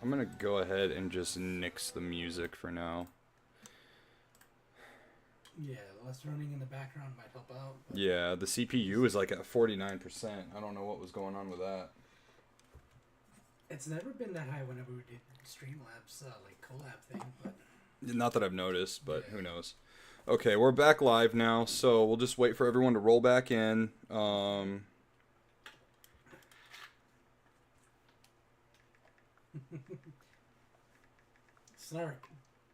I'm gonna go ahead and just nix the music for now. Yeah, less running in the background might help out. Yeah, the CPU is like at 49%. I don't know what was going on with that. It's never been that high whenever we did Streamlabs, like collab thing, but... Not that I've noticed, but who knows. Okay, we're back live now, so we'll just wait for everyone to roll back in. Snark,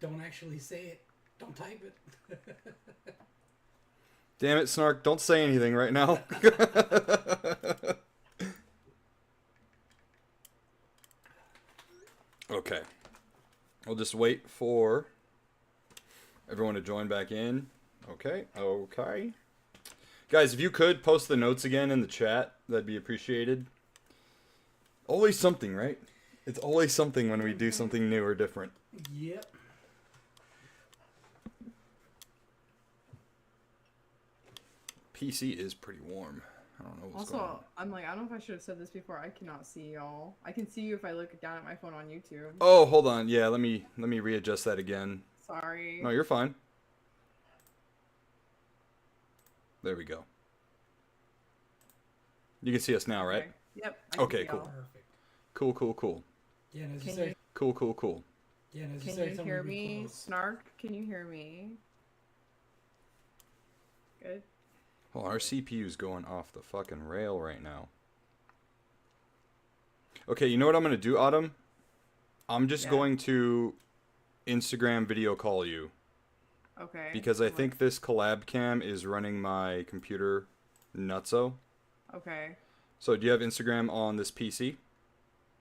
don't actually say it. Don't type it. Damn it, Snark, don't say anything right now. Okay. We'll just wait for everyone to join back in. Okay, okay. Guys, if you could post the notes again in the chat, that'd be appreciated. Always something, right? It's always something when we do something new or different. Yep. PC is pretty warm. I don't know what's going on. Also, I'm like, I don't know if I should have said this before. I cannot see y'all. I can see you if I look down at my phone on YouTube. Oh, hold on. Yeah, let me readjust that again. Sorry. No, you're fine. There we go. You can see us now, right? Okay. Yep. I can Okay, see cool. y'all. Perfect. Cool. Yeah, and as Can you say... you- Cool. Yeah, and as Can say, you something hear really me? close. Snark, can you hear me? Good. Well, our CPU's going off the fucking rail right now. Okay, you know what I'm going to do, Autumn? I'm just going to Instagram video call you. Okay. Because I think this collab cam is running my computer nutso. Okay. So do you have Instagram on this PC?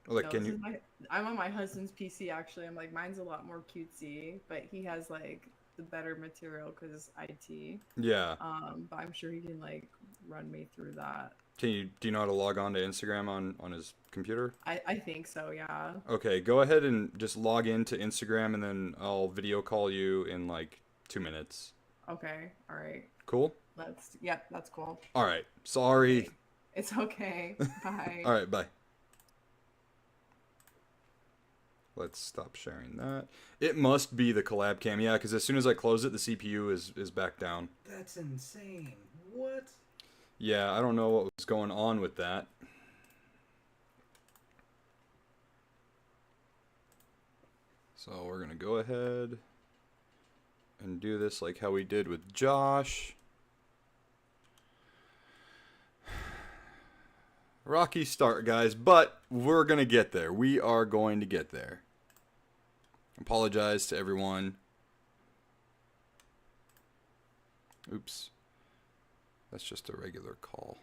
Like, No, can this you... is I'm on my husband's PC actually. I'm like, mine's a lot more cutesy, but he has like the better material because it's IT. Yeah. But I'm sure he can like run me through that. Do you know how to log on to Instagram on his computer? I think so, yeah. Okay, go ahead and just log into Instagram and then I'll video call you in like 2 minutes. Okay, all right. Cool? That's cool. All right. Sorry. It's okay. Bye. All right, bye. Let's stop sharing that. It must be the collab cam, yeah, because as soon as I close it, the CPU is back down. That's insane. What? Yeah, I don't know what was going on with that. So we're going to go ahead and do this like how we did with Josh. Rocky start, guys, but we're going to get there. We are going to get there. Apologize to everyone. Oops. That's just a regular call.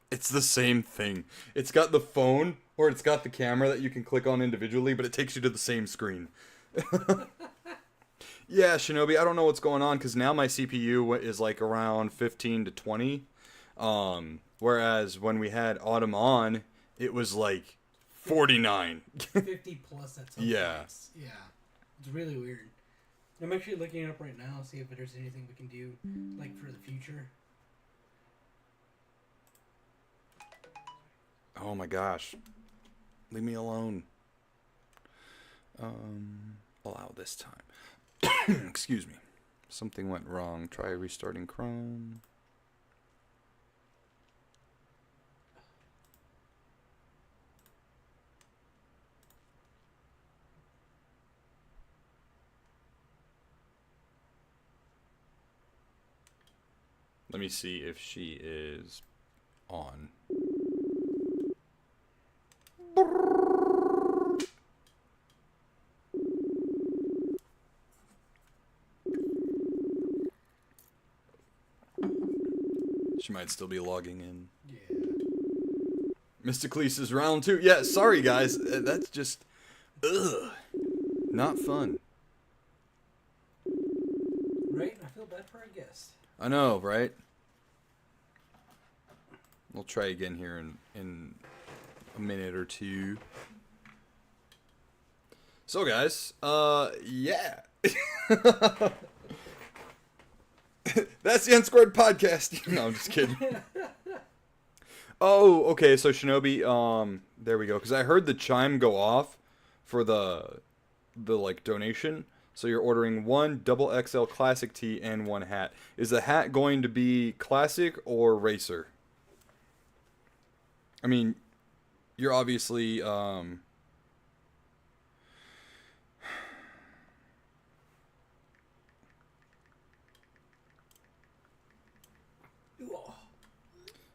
It's the same thing. It's got the phone, or it's got the camera that you can click on individually, but it takes you to the same screen. Yeah, Shinobi, I don't know what's going on, because now my CPU is like around 15 to 20. Whereas when we had Autumn on, it was like 49. 50 plus at some Yeah. points. Yeah. It's really weird. I'm actually looking it up right now, see if there's anything we can do, like, for the future. Oh my gosh. Leave me alone. Allow this time. Excuse me. Something went wrong. Try restarting Chrome. Let me see if she is on. She might still be logging in. Yeah. Mysticlease is round 2. Yeah, sorry guys. That's just... Ugh. Not fun. Right? I feel bad for our guest. I know, right? We'll try again here in a minute or two. So guys, yeah. That's the Nsquared podcast. No, I'm just kidding. Oh, okay. So Shinobi, there we go. Because I heard the chime go off for the like donation. So you're ordering one double XL classic tee and one hat. Is the hat going to be classic or racer? I mean, you're obviously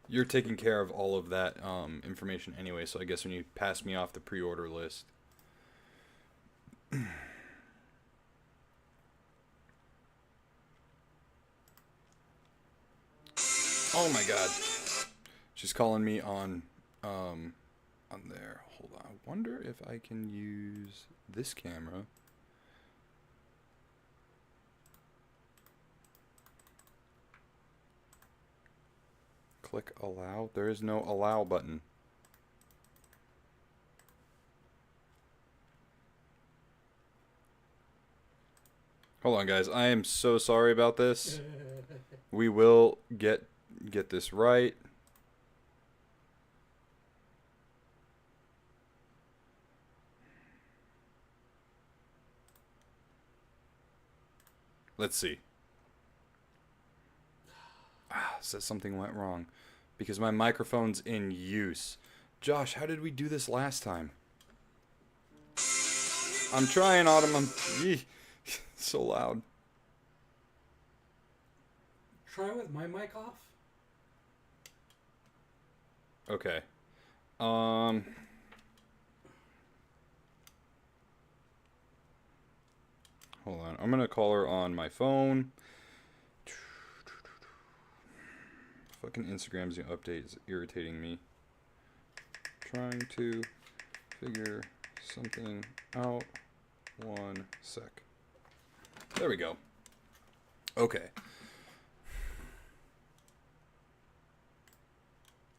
you're taking care of all of that information anyway. So I guess when you pass me off the pre-order list. Oh my god. She's calling me on there. Hold on. I wonder if I can use this camera. Click allow. There is no allow button. Hold on, guys. I am so sorry about this. We will get this right. Let's see. Says something went wrong because my microphone's in use. Josh, how did we do this last time? I'm trying, Autumn. I'm so loud. Try with my mic off. Okay. Hold on. I'm gonna call her on my phone. Fucking Instagram's update is irritating me. Trying to figure something out. 1 sec. There we go. Okay.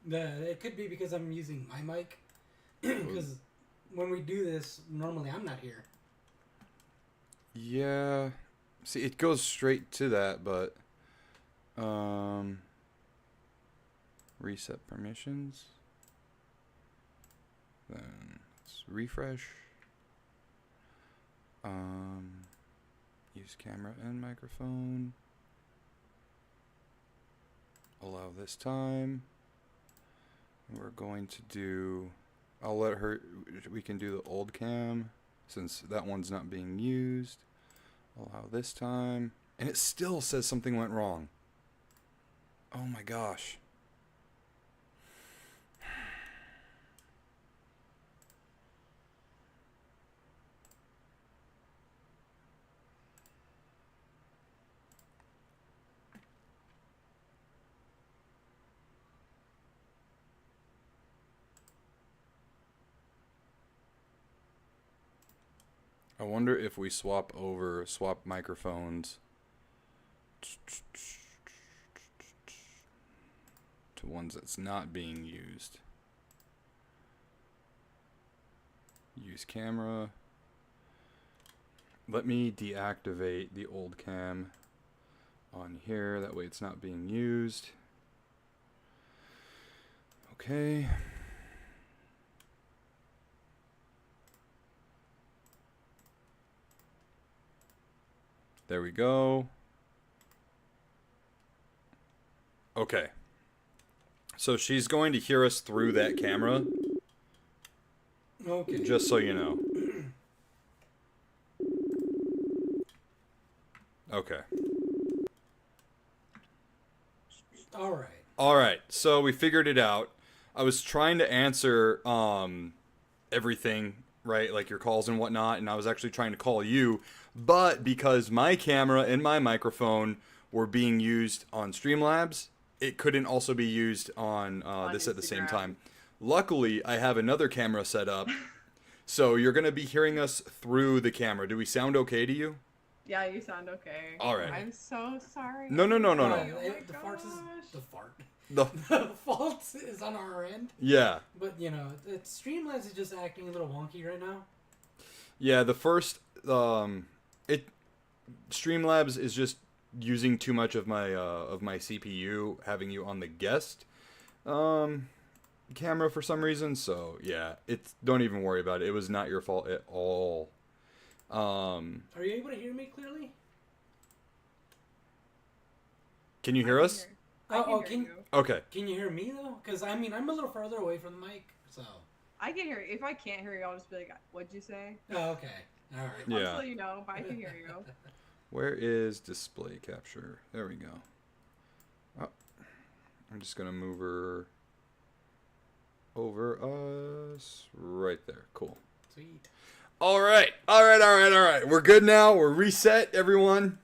It could be because I'm using my mic. Because when we do this, normally I'm not here. Yeah. See, it goes straight to that, but reset permissions. Then let's refresh. Use camera and microphone. Allow this time. We're going to do, I'll let her, we can do the old cam since that one's not being used. Allow this time. And it still says something went wrong. Oh my gosh. I wonder if we swap microphones to ones that's not being used. Use camera. Let me deactivate the old cam on here. That way it's not being used. Okay. There we go. Okay. So she's going to hear us through that camera. Okay. Just so you know. Okay. Alright. Alright, so we figured it out. I was trying to answer everything, right? Like your calls and whatnot, and I was actually trying to call you. But because my camera and my microphone were being used on Streamlabs, it couldn't also be used on this at the same Instagram. time. Luckily, I have another camera set up, so you're going to be hearing us through the camera. Do we sound okay to you? Yeah, you sound okay. All right. I'm so sorry. No. Oh, Oh my the fart is gosh. the fart. The The fault is on our end. yeah. But you know, Streamlabs is just acting a little wonky right now. Yeah, the first Streamlabs is just using too much of my CPU, having you on the guest. camera for some reason. So yeah, don't even worry about it. It was not your fault at all. Are you able to hear me clearly? Can you hear us? Okay. Can you hear me though? Because I mean, I'm a little further away from the mic, so. I can hear you. If I can't hear you, I'll just be like, "What'd you say?" Oh, okay. All right. Yeah. I'll just let you know, but I can hear you. Where is display capture? There we go. Oh, I'm just gonna move her over us right there. Cool. Sweet. All right. We're good now. We're reset, everyone.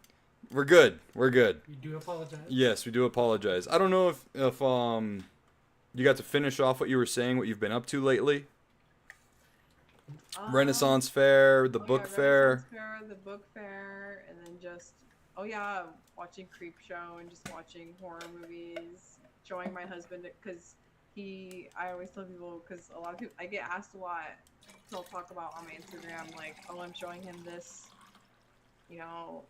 We're good. We're good. You do apologize. Yes, we do apologize. I don't know if you got to finish off what you were saying, what you've been up to lately. Renaissance Fair, the book fair. The book fair, and then just watching Creep Show and just watching horror movies. Showing my husband because I always tell people because a lot of people I get asked a lot. So I'll talk about on my Instagram like, oh, I'm showing him this.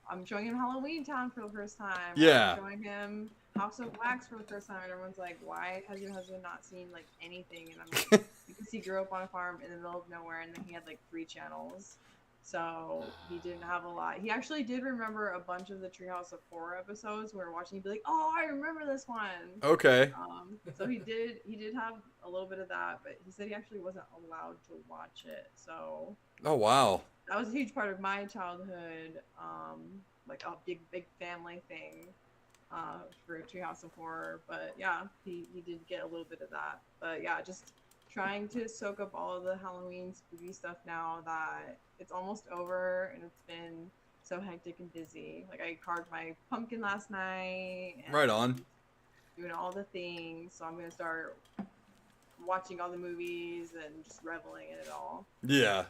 I'm showing him Halloween Town for the first time. Yeah. I'm showing him House of Wax for the first time, and everyone's like, why has your husband not seen like anything? And I'm like, because he grew up on a farm in the middle of nowhere, and then he had like 3 channels, so he didn't have a lot. He actually did remember a bunch of the Treehouse of Horror episodes we were watching. He'd be like, oh, I remember this one. Okay. So he did have a little bit of that, but he said he actually wasn't allowed to watch it. So. Oh wow. That was a huge part of my childhood, like a big family thing for Treehouse of Horror. But yeah, he did get a little bit of that. But yeah, just trying to soak up all of the Halloween spooky stuff now that it's almost over and it's been so hectic and busy. Like I carved my pumpkin last night. And right on. Doing all the things. So I'm going to start watching all the movies and just reveling in it all. Yeah.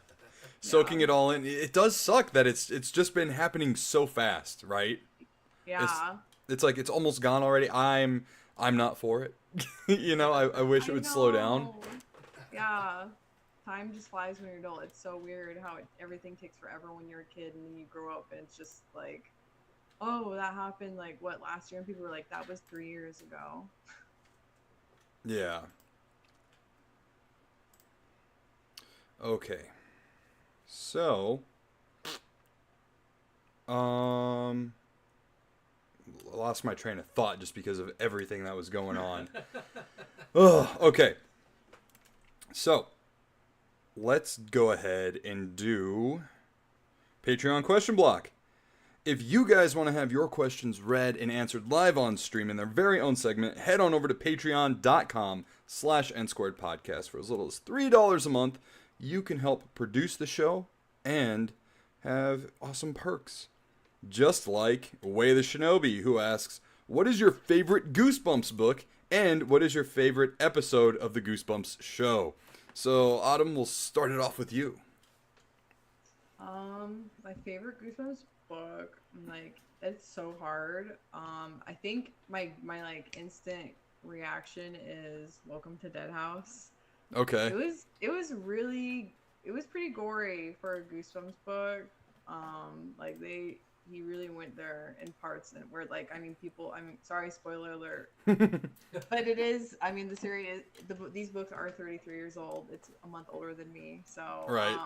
Soaking it all in. It does suck that it's just been happening so fast, right? Yeah. It's like it's almost gone already. I'm not for it. I wish it would slow down. Yeah. Time just flies when you're an adult. It's so weird how everything takes forever when you're a kid and then you grow up and it's just like, oh, that happened like what last year, and people were like, that was 3 years ago. Yeah. Okay. So, lost my train of thought just because of everything that was going on. Ugh, okay. So, let's go ahead and do Patreon question block. If you guys want to have your questions read and answered live on stream in their very own segment, head on over to patreon.com/Nsquared podcast. For as little as $3 a month, you can help produce the show and have awesome perks. Just like Way the Shinobi, who asks, what is your favorite Goosebumps book and what is your favorite episode of the Goosebumps show? So, Autumn, we'll start it off with you. My favorite Goosebumps book, like, it's so hard. I think my like instant reaction is Welcome to Dead House. Okay. It was pretty gory for a Goosebumps book. Like he really went there in parts and where like, sorry, spoiler alert, but it is, the series, these books are 33 years old. It's a month older than me. So, right.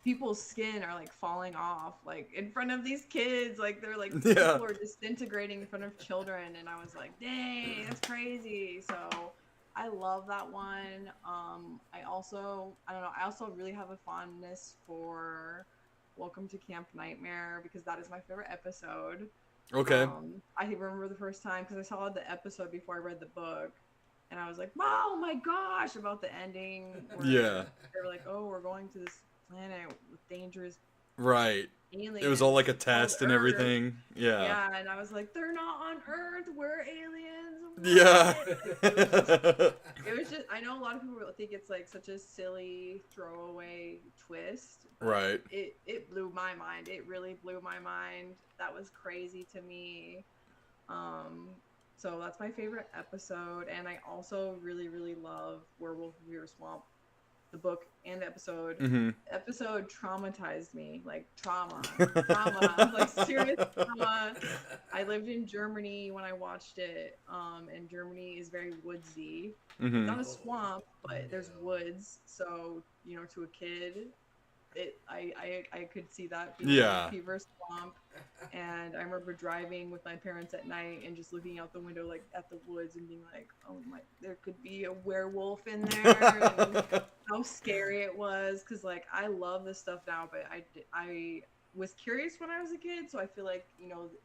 People's skin are like falling off like in front of these kids, like they're like yeah. People are disintegrating in front of children, and I was like, dang, that's crazy. So I love that one. I also really have a fondness for Welcome to Camp Nightmare because that is my favorite episode. Okay. I remember the first time because I saw the episode before I read the book, and I was like, oh my gosh, about the ending. Yeah. They were like, oh, we're going to this planet with dangerous right aliens. It was all like a test and everything. Yeah, and I was like, they're not on Earth, we're aliens. What? Yeah. It was just, I know a lot of people think it's like such a silly throwaway twist, right. It blew my mind. It really blew my mind. That was crazy to me. So that's my favorite episode, and I also really love Werewolf of Your Swamp. the book and the episode. Mm-hmm. Episode traumatized me, like trauma, like serious trauma. I lived in Germany when I watched it, and Germany is very woodsy. Mm-hmm. Not a swamp, but there's woods. So to a kid, I could see that being Yeah. a fever swamp. And I remember driving with my parents at night and just looking out the window like at the woods and being like, oh my, there could be a werewolf in there. And how scary it was, because like I love this stuff now, but I was curious when I was a kid, so I feel like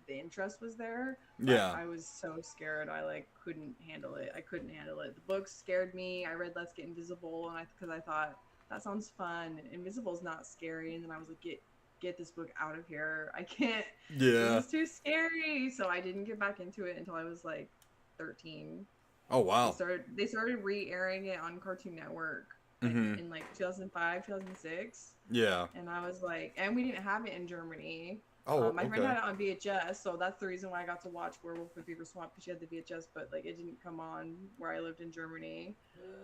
the interest was there. Yeah. I was so scared. I like couldn't handle it. The books scared me. I read Let's Get Invisible, and because I thought that sounds fun. Invisible's not scary, and then I was like, get this book out of here. I can't. Yeah. It's too scary. So I didn't get back into it until I was like 13. Oh wow. They started re-airing it on Cartoon Network in like 2005, 2006. Yeah. And I was like, and we didn't have it in Germany. Oh, my okay. friend had it on VHS, so that's the reason why I got to watch Werewolf in Fever Swamp, because she had the VHS, but like it didn't come on where I lived in Germany.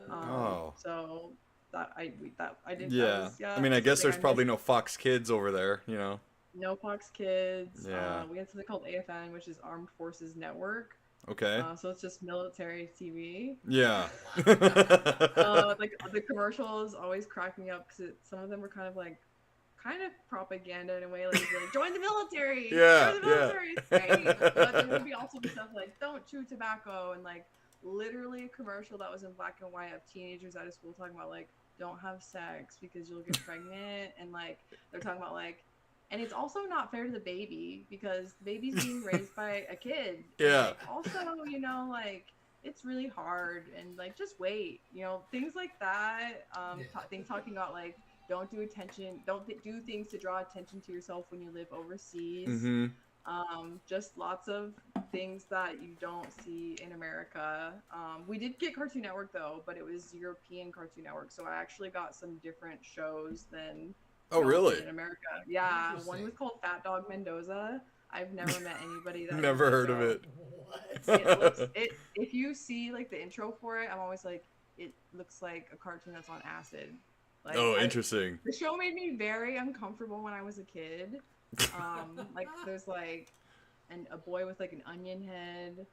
So that I didn't. Yeah. I mean, I guess there's probably no Fox Kids over there, No Fox Kids. Yeah. We have something called AFN, which is Armed Forces Network. Okay. So it's just military TV. Yeah. Like the commercials always crack me up, because some of them were kind of propaganda in a way, like join the military. Yeah. Join the military. It's great. But there would be also stuff like don't chew tobacco, and like literally a commercial that was in black and white of teenagers out of school talking about like don't have sex because you'll get pregnant, and like they're talking about like. And it's also not fair to the baby, because the baby's being raised by a kid. Yeah. And, like, also, like, it's really hard, and like just wait, things like that. Things talking about like don't do things to draw attention to yourself when you live overseas. Mm-hmm. Just lots of things that you don't see in America. We did get Cartoon Network though, but it was European Cartoon Network, so I actually got some different shows than. Oh, really? In America. Yeah, one was called Fat Dog Mendoza. I've never met anybody that Never heard of it. What? If you see like the intro for it, I'm always like, it looks like a cartoon that's on acid. Like, Interesting. The show made me very uncomfortable when I was a kid. Like there's like a boy with like an onion head.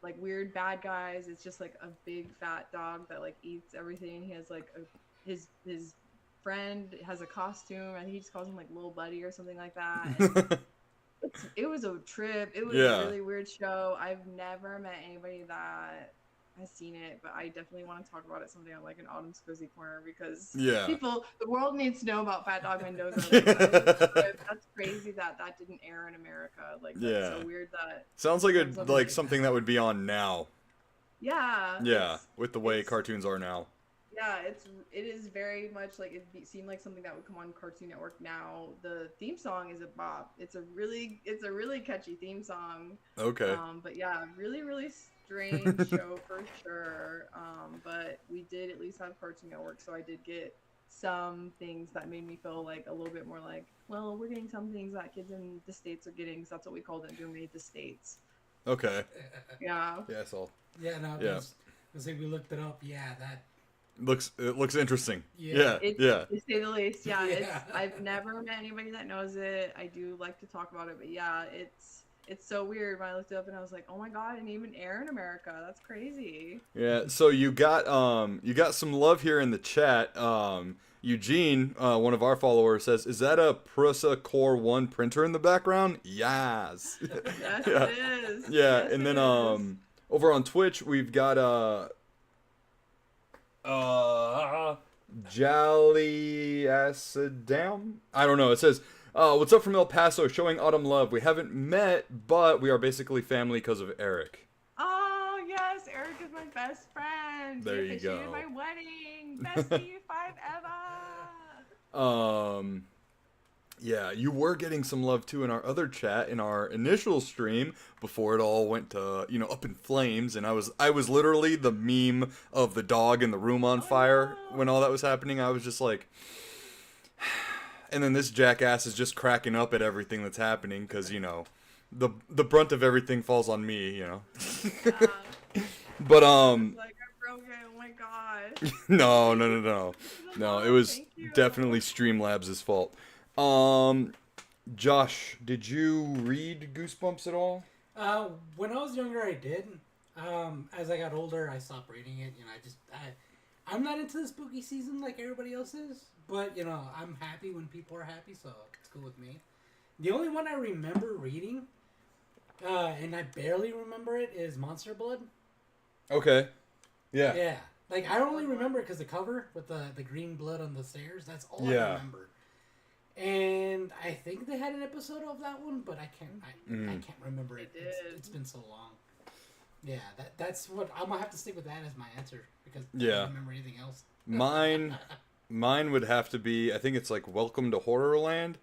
Like weird bad guys. It's just like a big fat dog that like eats everything. He has like his friend has a costume, and he just calls him like Little Buddy or something like that. It was a trip. It was a really weird show. I've never met anybody that has seen it, but I definitely want to talk about it someday on like an Autumn's Cozy Corner, because the world needs to know about Fat Dog Mendoza. Like, that's crazy that didn't air in America. Like that's so weird that sounds like something that would be on now. Yeah, with the way cartoons are now. Yeah, it is very much like it seemed like something that would come on Cartoon Network now. The theme song is a bop. It's a really catchy theme song. Okay. But yeah, really really strange show for sure. But we did at least have Cartoon Network, so I did get some things that made me feel like a little bit more like, well, we're getting some things that kids in the States are getting, because that's what we called it in Germany, the States. Okay. Yeah. Yeah, I saw. Yeah, no, Yeah. I think we looked it up. Yeah, that. It looks interesting. Yeah. To say the least. Yeah, I've never met anybody that knows it. I do like to talk about it, but yeah, it's so weird when I looked it up and I was like, oh my god, it didn't even air in America. That's crazy. Yeah, so you got some love here in the chat. Eugene, one of our followers, says, "Is that a Prusa Core 1 printer in the background?" Yes. Yes, Yeah. it is. Yeah, Yes, and then it is. over on Twitch we've got Jolly Asadam. I don't know. It says, "What's up from El Paso? Showing autumn love. We haven't met, but we are basically family because of Eric." Oh yes, Eric is my best friend. There He you go. officiated my wedding. Bestie 5 ever. Yeah, you were getting some love too in our other chat in our initial stream before it all went to, up in flames, and I was literally the meme of the dog in the room on fire when all that was happening. I was just like, and then this jackass is just cracking up at everything that's happening, because the brunt of everything falls on me. But It's like I broke it. Oh my god. No, it was Thank you. definitely Streamlabs' fault. Josh, did you read Goosebumps at all? When I was younger, I did. As I got older, I stopped reading it. I'm not into the spooky season like everybody else is. But I'm happy when people are happy, so it's cool with me. The only one I remember reading, and I barely remember it, is Monster Blood. Okay. Yeah. Yeah. Like, I only remember it because the cover with the green blood on the stairs. That's all I Yeah. remember. And I think they had an episode of that one, but I can't remember it. They did. It's been so long. Yeah, that's what I'm gonna have to stick with that as my answer because I Yeah. don't remember anything else. Mine would have to be, I think it's like Welcome to Horrorland.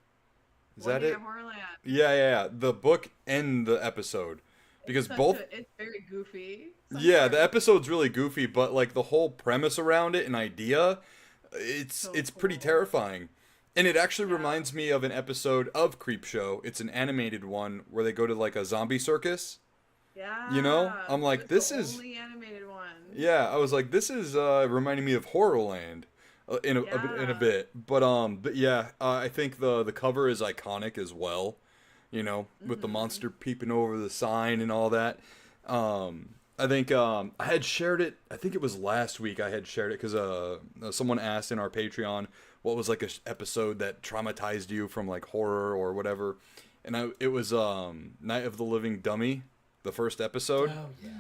Is that it? Horrorland. Yeah. The book and the episode. Because It's very goofy. Yeah, the sometimes. episode's really goofy, but like the whole premise around it and idea, So it's pretty cool. terrifying. And it actually Yeah. reminds me of an episode of Creepshow. It's an animated one where they go to like a zombie circus. Yeah. I'm like, It's this the is only animated one. Yeah, I was like, this is reminding me of Horrorland, in a Yeah. bit. But yeah, I think the cover is iconic as well. With the Mhm. monster peeping over the sign and all that. I think I had shared it. I think it was last week. I had shared it because someone asked in our Patreon what was like a episode that traumatized you from like horror or whatever, and it was Night of the Living Dummy, the first episode. Oh yeah.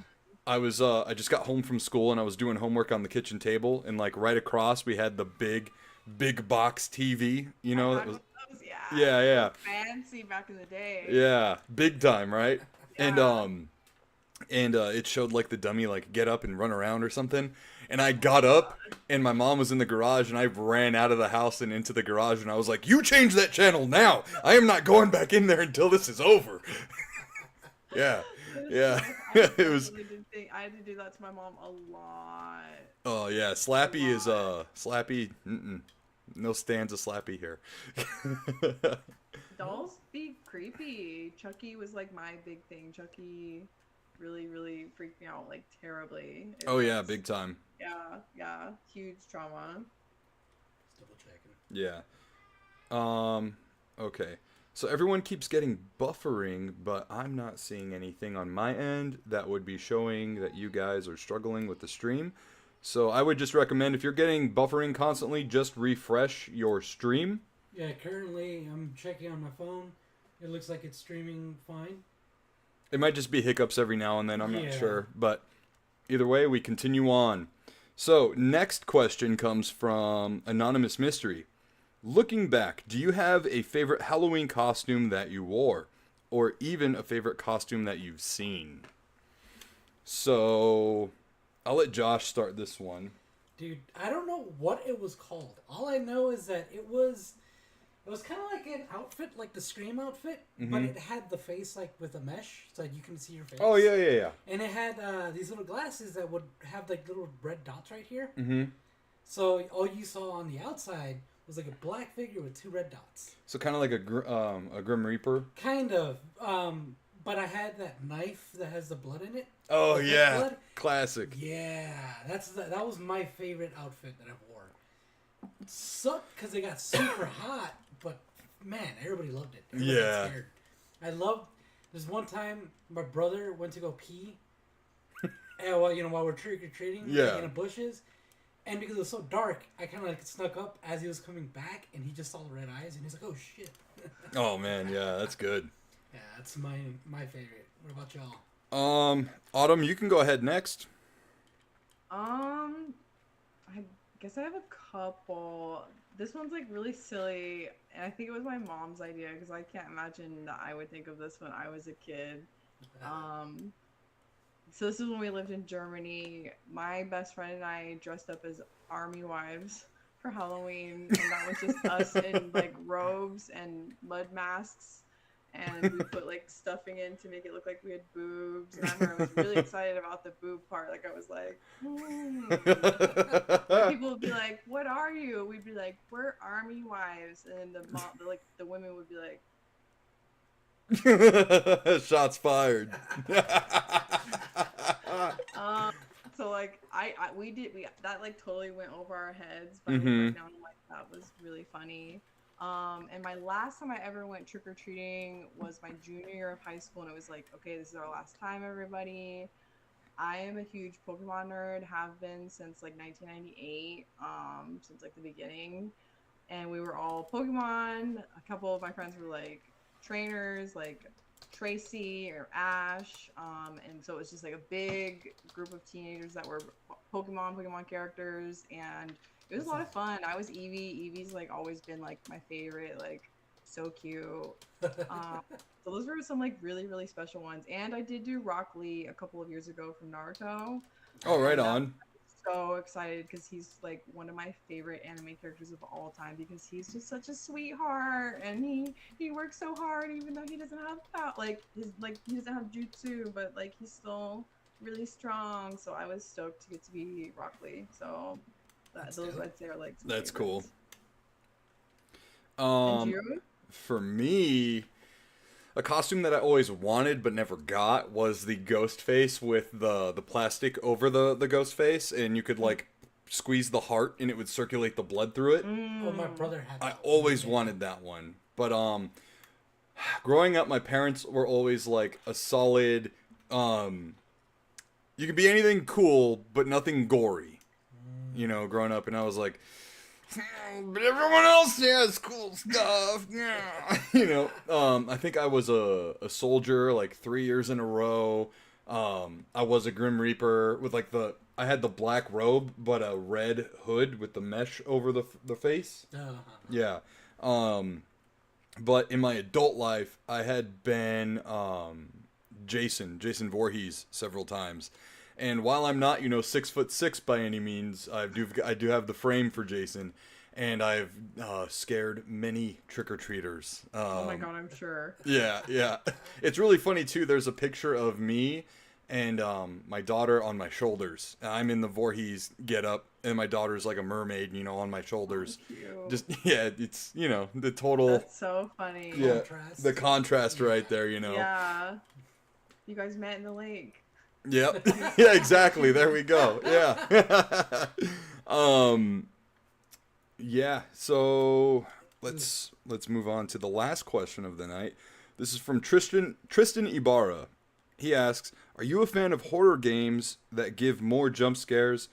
I just got home from school and I was doing homework on the kitchen table, and like right across we had the big box TV, I that was had those, yeah. yeah. Fancy back in the day. Yeah, big time, right? Yeah. And it showed like the dummy like get up and run around or something. And I got up and my mom was in the garage and I ran out of the house and into the garage and I was like, "You change that channel now. I am not going back in there until this is over." Yeah. Yeah. It was I had to do that to my mom a lot. Oh yeah, Slappy is Slappy no stands of Slappy here. Dolls be creepy. Chucky was like my big thing. Chucky really, really freaked me out like terribly. Oh yeah, big time. Yeah. Huge trauma. Just double checking. Yeah. Okay. So everyone keeps getting buffering, but I'm not seeing anything on my end that would be showing that you guys are struggling with the stream. So I would just recommend, if you're getting buffering constantly, just refresh your stream. Yeah, currently I'm checking on my phone. It looks like it's streaming fine. It might just be hiccups every now and then, I'm not Yeah. sure. But either way, we continue on. So next question comes from Anonymous Mystery. Looking back, do you have a favorite Halloween costume that you wore? Or even a favorite costume that you've seen? So I'll let Josh start this one. Dude, I don't know what it was called. All I know is that it was kind of like an outfit, like the Scream outfit, but it had the face like with a mesh, so you can see your face. Oh, yeah. And it had these little glasses that would have like little red dots right here. Mm-hmm. So all you saw on the outside was like a black figure with two red dots. So kind of like a Grim Reaper. Kind of. But I had that knife that has the blood in it. Oh, The red yeah. blood. Classic. Yeah, that was my favorite outfit that I wore. It sucked because it got super hot, but man, everybody loved it. Everybody got scared. I loved. There's one time my brother went to go pee, and while we're trick or treating, Yeah. in the bushes, and because it was so dark, I kind of like snuck up as he was coming back, and he just saw the red eyes, and he's like, "Oh shit!" Oh, man, yeah, that's good. Yeah, that's my favorite. What about y'all? Autumn, you can go ahead next. I guess I have a couple. This one's like really silly, and I think it was my mom's idea because I can't imagine that I would think of this when I was a kid. So this is when we lived in Germany. My best friend and I dressed up as army wives for Halloween, and that was just us in like robes and mud masks, and we put like stuffing in to make it look like we had boobs. And I remember I was really excited about the boob part. Like I was like, And people would be like, "What are you?" We'd be like, "We're army wives," and the women would be like, Shots fired. So like we that like totally went over our heads, but Mhm. right now I'm like that was really funny. And my last time I ever went trick or treating was my junior year of high school, and it was like, okay, this is our last time, everybody. I am a huge Pokemon nerd, have been since like 1998, since like the beginning. And we were all Pokemon. A couple of my friends were like trainers, like Tracy or Ash. And so it was just like a big group of teenagers that were Pokemon characters, and it was a lot of fun. I was Eevee. Eevee's like always been like my favorite, like so cute. So those were some like really really special ones. And I did do Rock Lee a couple of years ago from Naruto. Oh, right And that on. so excited because he's like one of my favorite anime characters of all time because he's just such a sweetheart and he works so hard even though he doesn't have he doesn't have jutsu, but like he's still really strong. So I was stoked to get to be Rock Lee. So those I'd say are like some That's favorites. cool. And you? For me, a costume that I always wanted but never got was the ghost face with the plastic over the ghost face, and you could like squeeze the heart and it would circulate the blood through it. Oh, my brother had I that always one. wanted that one. But growing up my parents were always like a solid you can be anything cool but nothing gory. You know, growing up, and I was like, but everyone else has cool stuff. Yeah. You know, I think I was a soldier like 3 years in a row. I was a Grim Reaper with like I had the black robe but a red hood with the mesh over the face. Yeah. But in my adult life, I had been Jason Voorhees several times. And while I'm not, 6'6" by any means, I do have the frame for Jason, and I've scared many trick-or-treaters. Oh my god, I'm sure. Yeah. It's really funny too. There's a picture of me and my daughter on my shoulders. I'm in the Voorhees getup, and my daughter's like a mermaid, on my shoulders. Cute. Just it's the total. That's so funny. Yeah, Contrast. the contrast right there. Yeah. You guys met in the lake. Yep. Yeah, exactly. There we go. Yeah. Yeah, so let's move on to the last question of the night. This is from Tristan Ibarra. He asks, "Are you a fan of horror games that give more jump scares,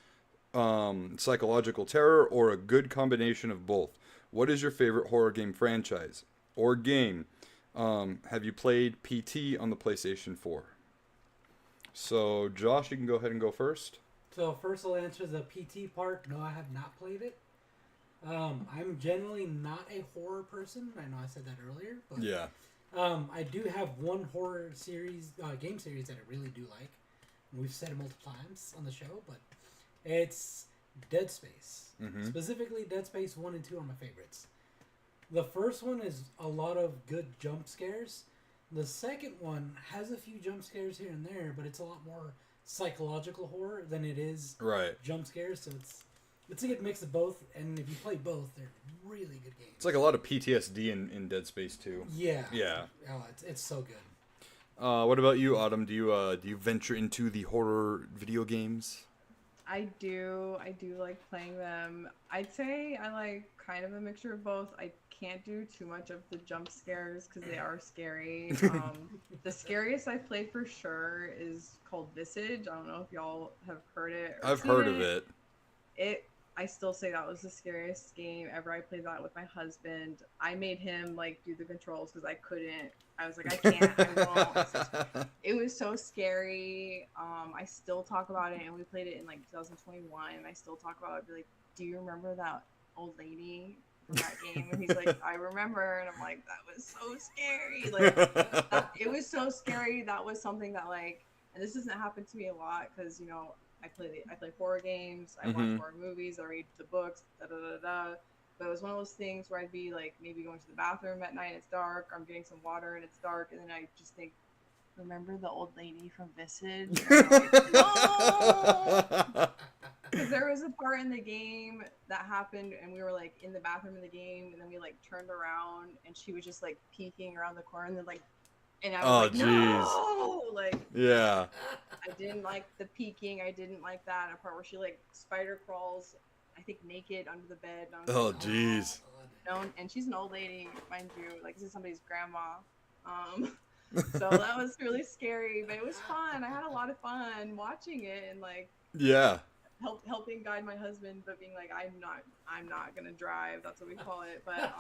psychological terror, or a good combination of both? What is your favorite horror game franchise or game? Have you played PT on the PlayStation 4?" So, Josh, you can go ahead and go first. So first I'll answer the PT part. No, I have not played it. I'm generally not a horror person. I know I said that earlier, but Yeah. I do have one horror series, game series that I really do like. We've said it multiple times on the show, but it's Dead Space. Mhm. Specifically, Dead Space 1 and 2 are my favorites. The first one is a lot of good jump scares. The second one has a few jump scares here and there, but it's a lot more psychological horror than it is Right. jump scares. So it's a good mix of both, and if you play both, they're really good games. It's like a lot of PTSD in Dead Space 2. Yeah. Yeah. Oh, it's so good. What about you, Autumn? Do you venture into the horror video games? I do like playing them. I'd say I like kind of a mixture of both. I can't do too much of the jump scares because they are scary. The scariest I played for sure is called Visage. I don't know if y'all have heard it. Or I've seen heard of it. I still say that was the scariest game ever. I played that with my husband. I made him like do the controls because I couldn't. I was like, I can't. I won't. It was so scary. I still talk about it, and we played it in like 2021, and I still talk about it. I'd be like, do you remember that old lady from that game? And he's like, I remember. And I'm like, that was so scary. Like, it was so scary. That was something that like, and this doesn't happen to me a lot because I play horror games, I watch horror movies, I read the books, But it was one of those things where I'd be like maybe going to the bathroom at night, it's dark, or I'm getting some water and it's dark, and then I just think, remember the old lady from Visage? And I'm like, no! Because there was a part in the game that happened, and we were like in the bathroom in the game, and then we like turned around, and she was just like peeking around the corner, and then like, and I was like, no! Like, yeah. I didn't like the peeking. I didn't like that part where she like spider crawls, I think naked under the bed. And I was Oh, like, jeez. no, and she's an old lady, mind you. Like this is somebody's grandma. So that was really scary, but it was fun. I had a lot of fun watching it and like Yeah. helping guide my husband, but being like, I'm not gonna drive. That's what we call it. But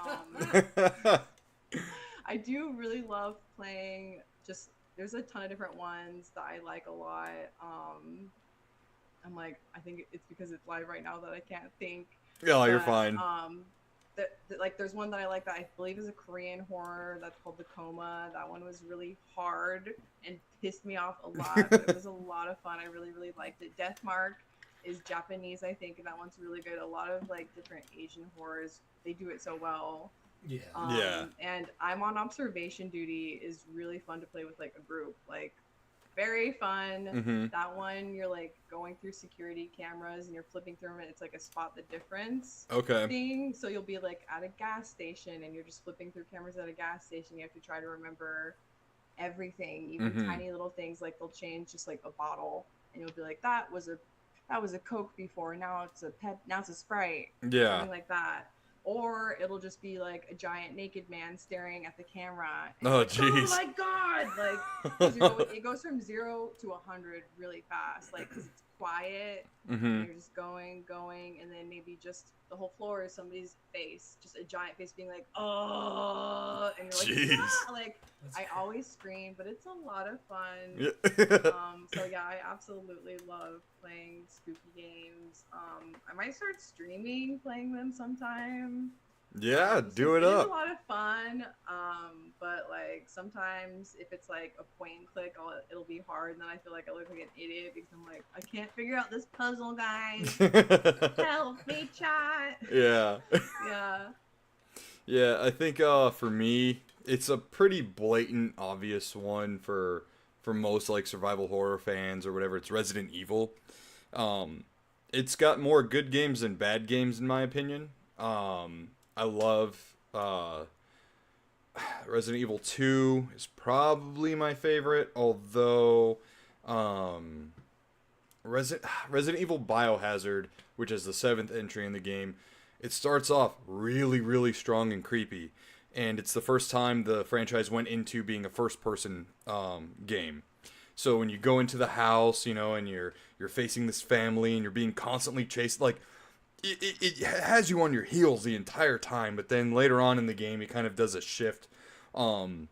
I do really love playing. Just there's a ton of different ones that I like a lot. I'm like, I think it's because it's live right now that I can't think. Oh, you're But, fine. like there's one that I like that I believe is a Korean horror that's called The Coma. That one was really hard and pissed me off a lot, but it was a lot of fun. I really, really liked it. Death Mark is Japanese, I think, and that one's really good. A lot of like different Asian horrors, they do it so well. Yeah. Yeah. And I'm on observation duty is really fun to play with like a group. Like very fun. Mm-hmm. That one you're like going through security cameras and you're flipping through them and it's like a spot the difference Okay. thing. So you'll be like at a gas station and you're just flipping through cameras at a gas station. You have to try to remember everything, even Mhm. tiny little things like they'll change just like a bottle and you'll be like that was a Coke before, now it's a Sprite. Yeah. Something like that. Or it'll just be like a giant naked man staring at the camera. And Oh, like, jeez. oh my god! Like 'cause it goes from 0 to 100 really fast. Like 'cause it's quiet, Mm-hmm. and you're just going, and then maybe just the whole floor is somebody's face, just a giant face being like, oh, and you're like, Jeez. ah! Like That's I crazy. always scream, but it's a lot of fun. Yeah. So yeah, I absolutely love playing spooky games. I might start streaming playing them sometime. Yeah, do it It is a up. lot of fun. But like sometimes if it's like a point and click, it'll be hard, and then I feel like I look like an idiot because I'm like, I can't figure out this puzzle, guys. Help me, chat. Yeah. Yeah. Yeah, I think for me, it's a pretty blatant, obvious one for most like survival horror fans or whatever. It's Resident Evil. It's got more good games than bad games in my opinion. I love Resident Evil 2 is probably my favorite, although Resident Evil Biohazard, which is the seventh entry in the game, it starts off really, really strong and creepy, and it's the first time the franchise went into being a first-person game. So when you go into the house, you know, and you're facing this family, and you're being constantly chased, like it has you on your heels the entire time. But then later on in the game, it kind of does a shift, and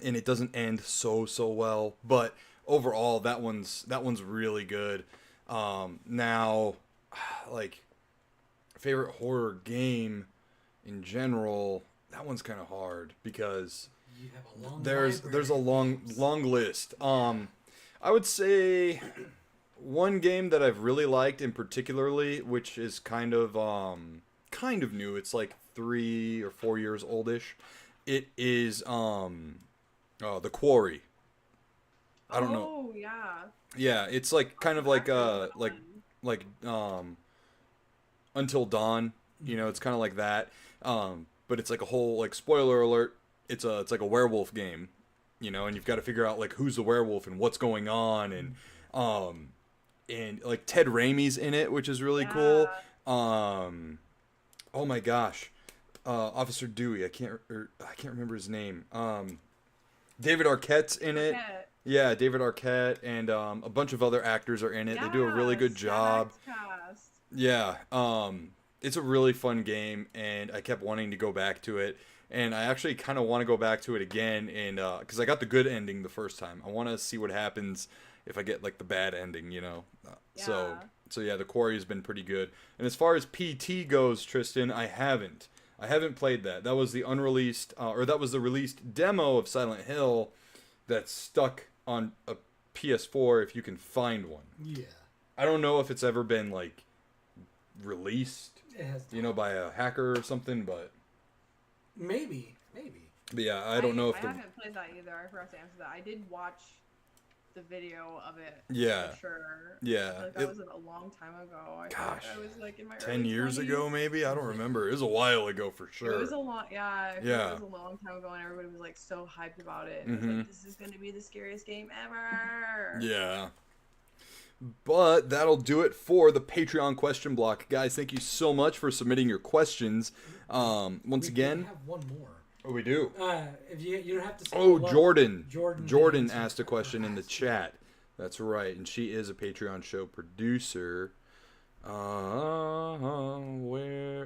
it doesn't end so well. But overall, that one's really good. Now, like favorite horror game in general, that one's kind of hard because You have a long there's a library of games. long list. I would say one game that I've really liked in particularly, which is kind of new. It's like 3 or 4 years oldish. It is The Quarry. I don't know. Oh yeah. Yeah, it's like kind of like One. like Until Dawn. You know, it's kind of like that. But it's like a whole, like, spoiler alert. It's like a werewolf game, you know, and you've got to figure out like who's the werewolf and what's going on, and like Ted Raimi's in it, which is really cool. Oh my gosh, Officer Dewey. I can't remember his name. David Arquette's in it. Arquette. Yeah, David Arquette and a bunch of other actors are in it. They do a really good Yes, job. cast. Yeah, it's a really fun game, and I kept wanting to go back to it, and I actually kind of want to go back to it again, and because I got the good ending the first time, I want to see what happens if I get like the bad ending, you know. So yeah, The Quarry has been pretty good. And as far as PT goes, Tristan, I haven't played that. That was the unreleased, or that was the released demo of Silent Hill that's stuck on a PS4 if you can find one. Yeah. I don't know if it's ever been like released, It has you know, by a hacker or something, but maybe. yeah, I don't know if I the haven't played that either. I forgot to answer that. I did watch the video of it. Yeah. For sure. Yeah, I feel like that was a long time ago. I feel like Gosh. I was like in my 10 early years 20s. ago maybe, I don't remember. It was a while ago for sure. It was a long, yeah. I feel Yeah. like it was a long time ago, and everybody was like so hyped about it. And it was Mhm. like, this is gonna be the scariest game ever. Yeah. But that'll do it for the Patreon question block. Guys, thank you so much for submitting your questions. Once again... We have one more. Oh, we do? If you don't have to Oh, scroll up, Jordan. Jordan Jordan did asked a question in the asked. chat. That's right, and she is a Patreon show producer. Where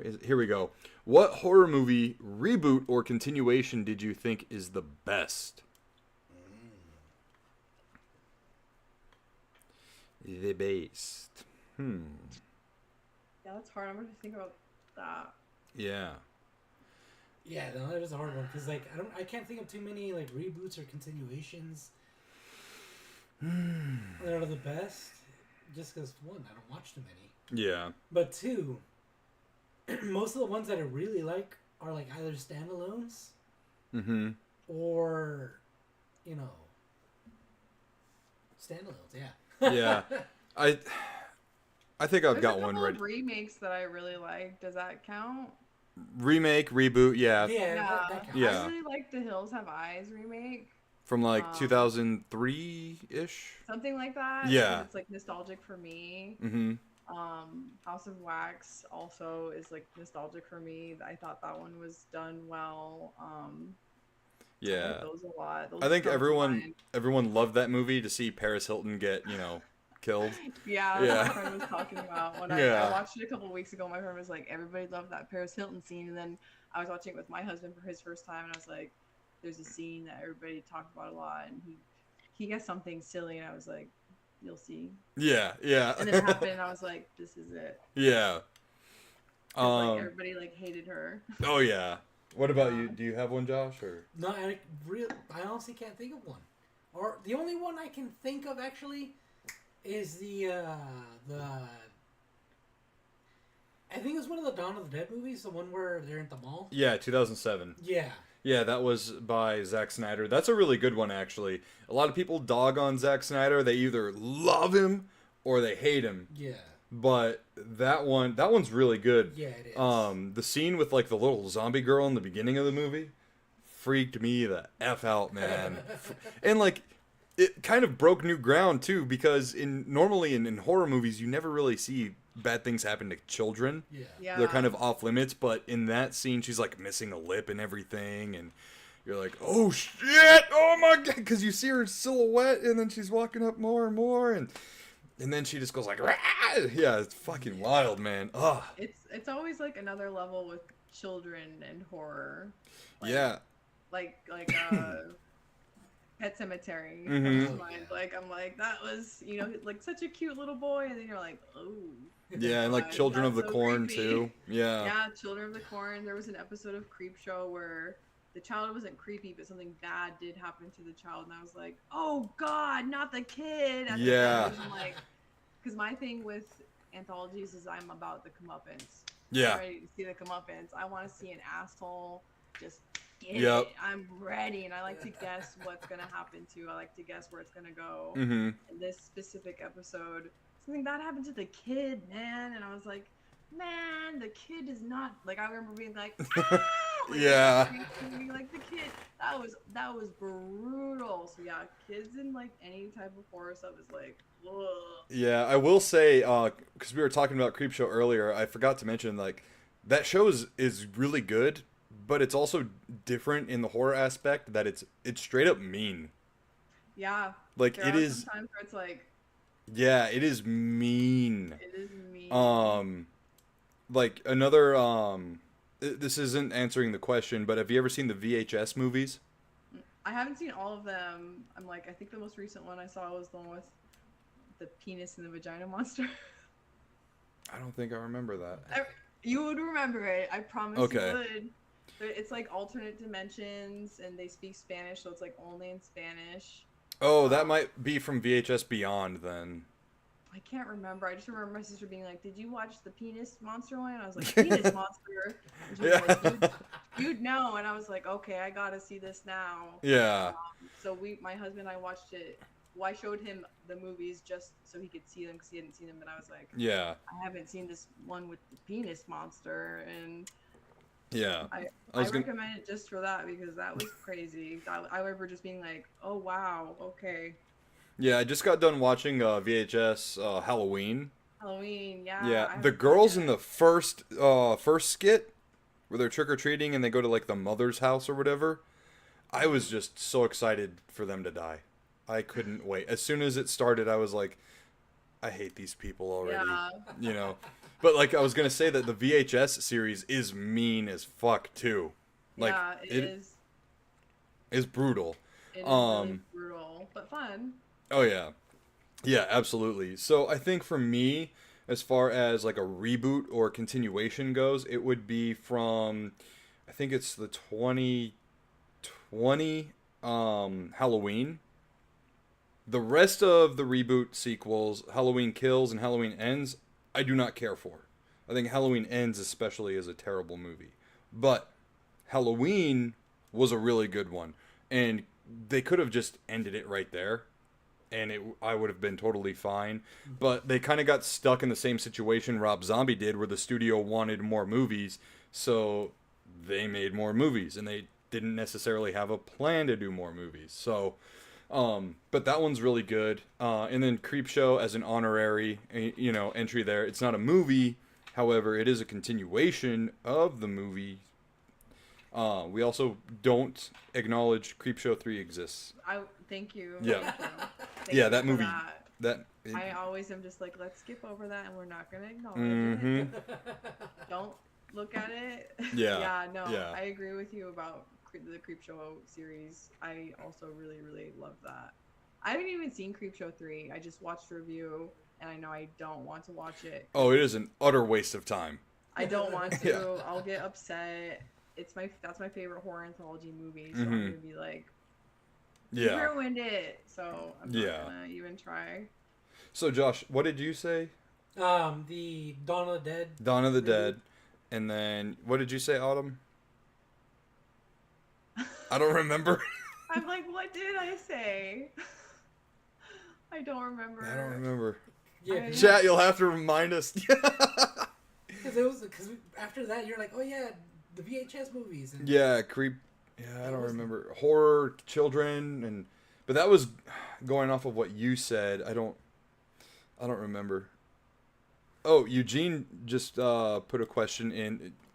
is it? Here we go. What horror movie reboot or continuation did you think is the best? The best. Yeah, that's hard. I'm gonna think about that. Yeah. Yeah, no, that is a hard one because like I can't think of too many like reboots or continuations that are the best. Just because one, I don't watch too many. Yeah. But two, most of the ones that I really like are like either standalones or, you know, standalones. Yeah. Yeah. I think I've There's got a one couple ready. of remakes that I really like. Does that count? Remake, reboot, yeah. Yeah, Yeah, that counts. Yeah. I really like the Hills Have Eyes remake. From like 2003-ish. Something like that. Yeah. 'Cause it's like nostalgic for me. Mm-hmm. House of Wax also is like nostalgic for me. I thought that one was done well. I Yeah. like those a lot. Those I think come to everyone mind. loved that movie to see Paris Hilton get, killed. Yeah, Yeah. that's what my friend was talking about. When Yeah. I watched it a couple of weeks ago, my friend was like, everybody loved that Paris Hilton scene. And then I was watching it with my husband for his first time, and I was like, there's a scene that everybody talked about a lot, and he gets something silly, and I was like, you'll see. Yeah, yeah. And then it happened, and I was like, this is it. Yeah. 'Cause, like, everybody like hated her. Oh yeah. What about you? Do you have one, Josh? Or No, I honestly can't think of one. Or the only one I can think of actually is the I think it's one of the Dawn of the Dead movies, the one where they're in the mall. yeah, 2007. Yeah. Yeah, that was by Zack Snyder. That's a really good one, actually. A lot of people dog on Zack Snyder. They either love him or they hate him. Yeah. But that one's really good. Yeah, it is. The scene with like the little zombie girl in the beginning of the movie freaked me the F out, man. And like it kind of broke new ground too, because normally in horror movies you never really see bad things happen to children. Yeah. Yeah. They're kind of off limits, but in that scene she's like missing a lip and everything, and you're like, oh shit, oh my god, because you see her silhouette and then she's walking up more and more, and then she just goes like, rah! Yeah, it's fucking wild, man. Ugh. It's always like another level with children and horror. Yeah. Like Pet Cemetery. Mhm. Comes to mind. Like I'm like, that was, like such a cute little boy, and then you're like, oh. Yeah, and like God, Children of the that's so Corn creepy. too. Yeah. Yeah, Children of the Corn. There was an episode of Creep Show where the child wasn't creepy, but something bad did happen to the child, and I was like, oh God, not the kid. At the Yeah. end, I'm like, because my thing with anthologies is I'm about the comeuppance. Yeah. I'm ready to see the comeuppance. I want to see an asshole just get Yep. it. I'm ready, and I like to guess what's gonna happen to. I like to guess where it's gonna go. Mm-hmm. In this specific episode, something bad happened to the kid, man, and I was like, man, the kid is not like. I remember being like, ah! Like, Yeah. being like the kid. That was brutal. So yeah, kids in like any type of horror stuff is like, ugh. Yeah, I will say, because we were talking about Creepshow earlier, I forgot to mention, like, that show is really good, but it's also different in the horror aspect that it's straight up mean. Yeah. Like, There it are is, some times where it's like, yeah, it is mean. it is mean. Like, another, this isn't answering the question, but have you ever seen the VHS movies? I haven't seen all of them. I'm like, I think the most recent one I saw was the one with the penis and the vagina monster. I don't think I remember that. You would remember it. I promise Okay. you would. It's like alternate dimensions, and they speak Spanish, so it's like only in Spanish. Oh, that might be from VHS Beyond then. I can't remember. I just remember my sister being like, "Did you watch the penis monster one?" And I was like, "Penis monster." And she was like, you'd know. And I was like, "Okay, I gotta see this now." Yeah. So my husband and I watched it. Well, I showed him the movies just so he could see them because he hadn't seen them. And I was like, Yeah. I haven't seen this one with the penis monster, and Yeah. I was gonna- recommend it just for that because that was crazy. I remember just being like, "Oh wow, okay." Yeah, I just got done watching VHS Halloween. Halloween, yeah. Yeah, I the haven't girls seen in it. the first skit where they're trick or treating and they go to like the mother's house or whatever. I was just so excited for them to die. I couldn't wait. As soon as it started, I was like, I hate these people already. Yeah, You know, but like I was gonna say that the VHS series is mean as fuck too. Like yeah, it is brutal. It is really Um. brutal, but fun. Oh yeah. Yeah, absolutely. So I think for me, as far as like a reboot or continuation goes, it would be from, I think it's the 2020 Halloween. The rest of the reboot sequels, Halloween Kills and Halloween Ends, I do not care for. I think Halloween Ends especially is a terrible movie. But Halloween was a really good one. And they could have just ended it right there and I would have been totally fine. But they kind of got stuck in the same situation Rob Zombie did, where the studio wanted more movies, so they made more movies, and they didn't necessarily have a plan to do more movies. So, but that one's really good. And then Creepshow as an honorary, entry there. It's not a movie, however, it is a continuation of the movie. We also don't acknowledge Creepshow 3 exists. I thank you. Yeah. Thank you. Thank Yeah, you that for movie. that. That I always am just like, let's skip over that, and we're not gonna acknowledge hmm it. Don't look at it. Yeah, Yeah. No. yeah. I agree with you about the Creepshow series. I also really, really love that. I haven't even seen Creepshow 3. I just watched a review, and I know I don't want to watch it. Oh, it is an utter waste of time. I don't want to. Yeah. I'll get upset. That's my favorite horror anthology movie, so I'm Mhm. gonna be like, you Yeah. ruined it. So I'm not Yeah. gonna even try. So, Josh, what did you say? The Dawn of the Dead. Dawn of the reboot. Dead. And then, what did you say, Autumn? I don't remember. I'm like, what did I say? I don't remember. I don't remember. Yeah, Chat, you'll have to remind us. because after that you're like, oh yeah, the VHS movies. And Yeah, creep. Yeah, I don't remember. Horror, children, but that was going off of what you said. I don't remember. Oh, Eugene just put a question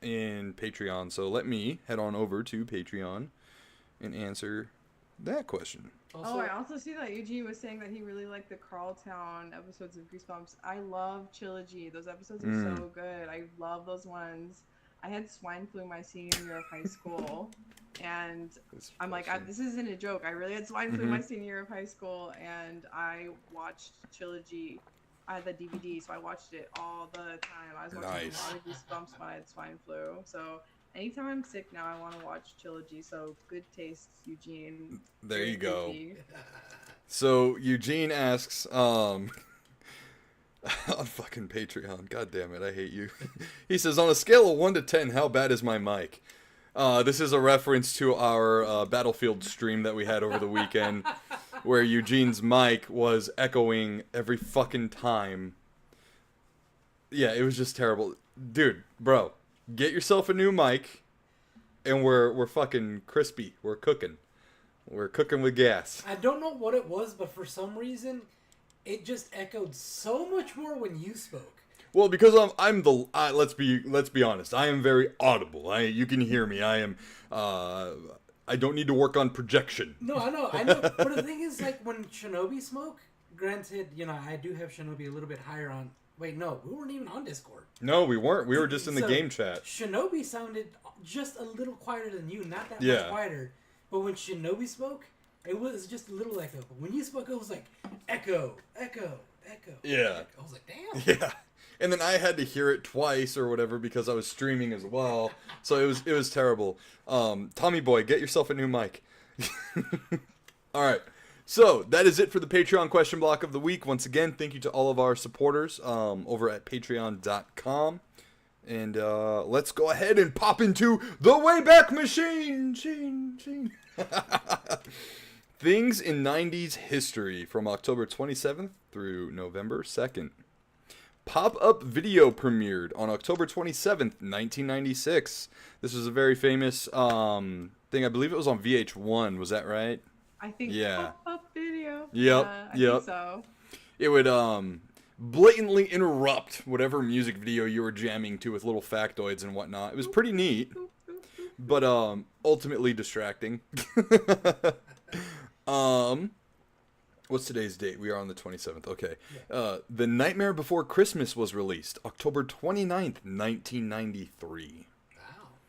in Patreon, so let me head on over to Patreon and answer that question. Oh, I also see that Eugene was saying that he really liked the Carltown episodes of Goosebumps. I love Trilogy. Those episodes are so good. I love those ones. I had swine flu my senior year of high school, and I'm like, this isn't a joke. I really had swine flu my senior year of high school, and I watched Trilogy. I had the DVD, so I watched it all the time. I was watching a lot of Goosebumps when I had swine flu. So anytime I'm sick now, I want to watch Trilogy. So good taste, Eugene. There you go. Trilogy. So Eugene asks, on fucking Patreon, god damn it, I hate you. He says, on a scale of 1 to 10, how bad is my mic? This is a reference to our Battlefield stream that we had over the weekend, where Eugene's mic was echoing every fucking time. Yeah, it was just terrible. Dude, bro, get yourself a new mic, and we're fucking crispy. We're cooking. We're cooking with gas. I don't know what it was, but for some reason, it just echoed so much more when you spoke. Well, because let's be honest. I am very audible. You can hear me. I am. I don't need to work on projection. No, I know. But the thing is, like when Shinobi spoke, granted, I do have Shinobi a little bit higher on. Wait, no, we weren't even on Discord. No, we weren't. We were just in the So, game chat. Shinobi sounded just a little quieter than you, not that Yeah. much quieter. But when Shinobi spoke, it was just a little echo. But when you spoke, it was like echo, echo, echo. Yeah. I was like, damn. Yeah. And then I had to hear it twice or whatever because I was streaming as well. So it was terrible. Tommy boy, get yourself a new mic. All right. So that is it for the Patreon question block of the week. Once again, thank you to all of our supporters over at patreon.com. And let's go ahead and pop into the Wayback Machine. Things in 90s history from October 27th through November 2nd. Pop-Up Video premiered on October 27th, 1996. This was a very famous thing. I believe it was on VH1. Was that right? I think Yeah. Pop-Up Video. so. Yep, Yeah, I yep. think so. It would blatantly interrupt whatever music video you were jamming to with little factoids and whatnot. It was pretty neat, Boop, boop, boop. but ultimately distracting. What's today's date? We are on the 27th. Okay. The Nightmare Before Christmas was released October 29th, 1993.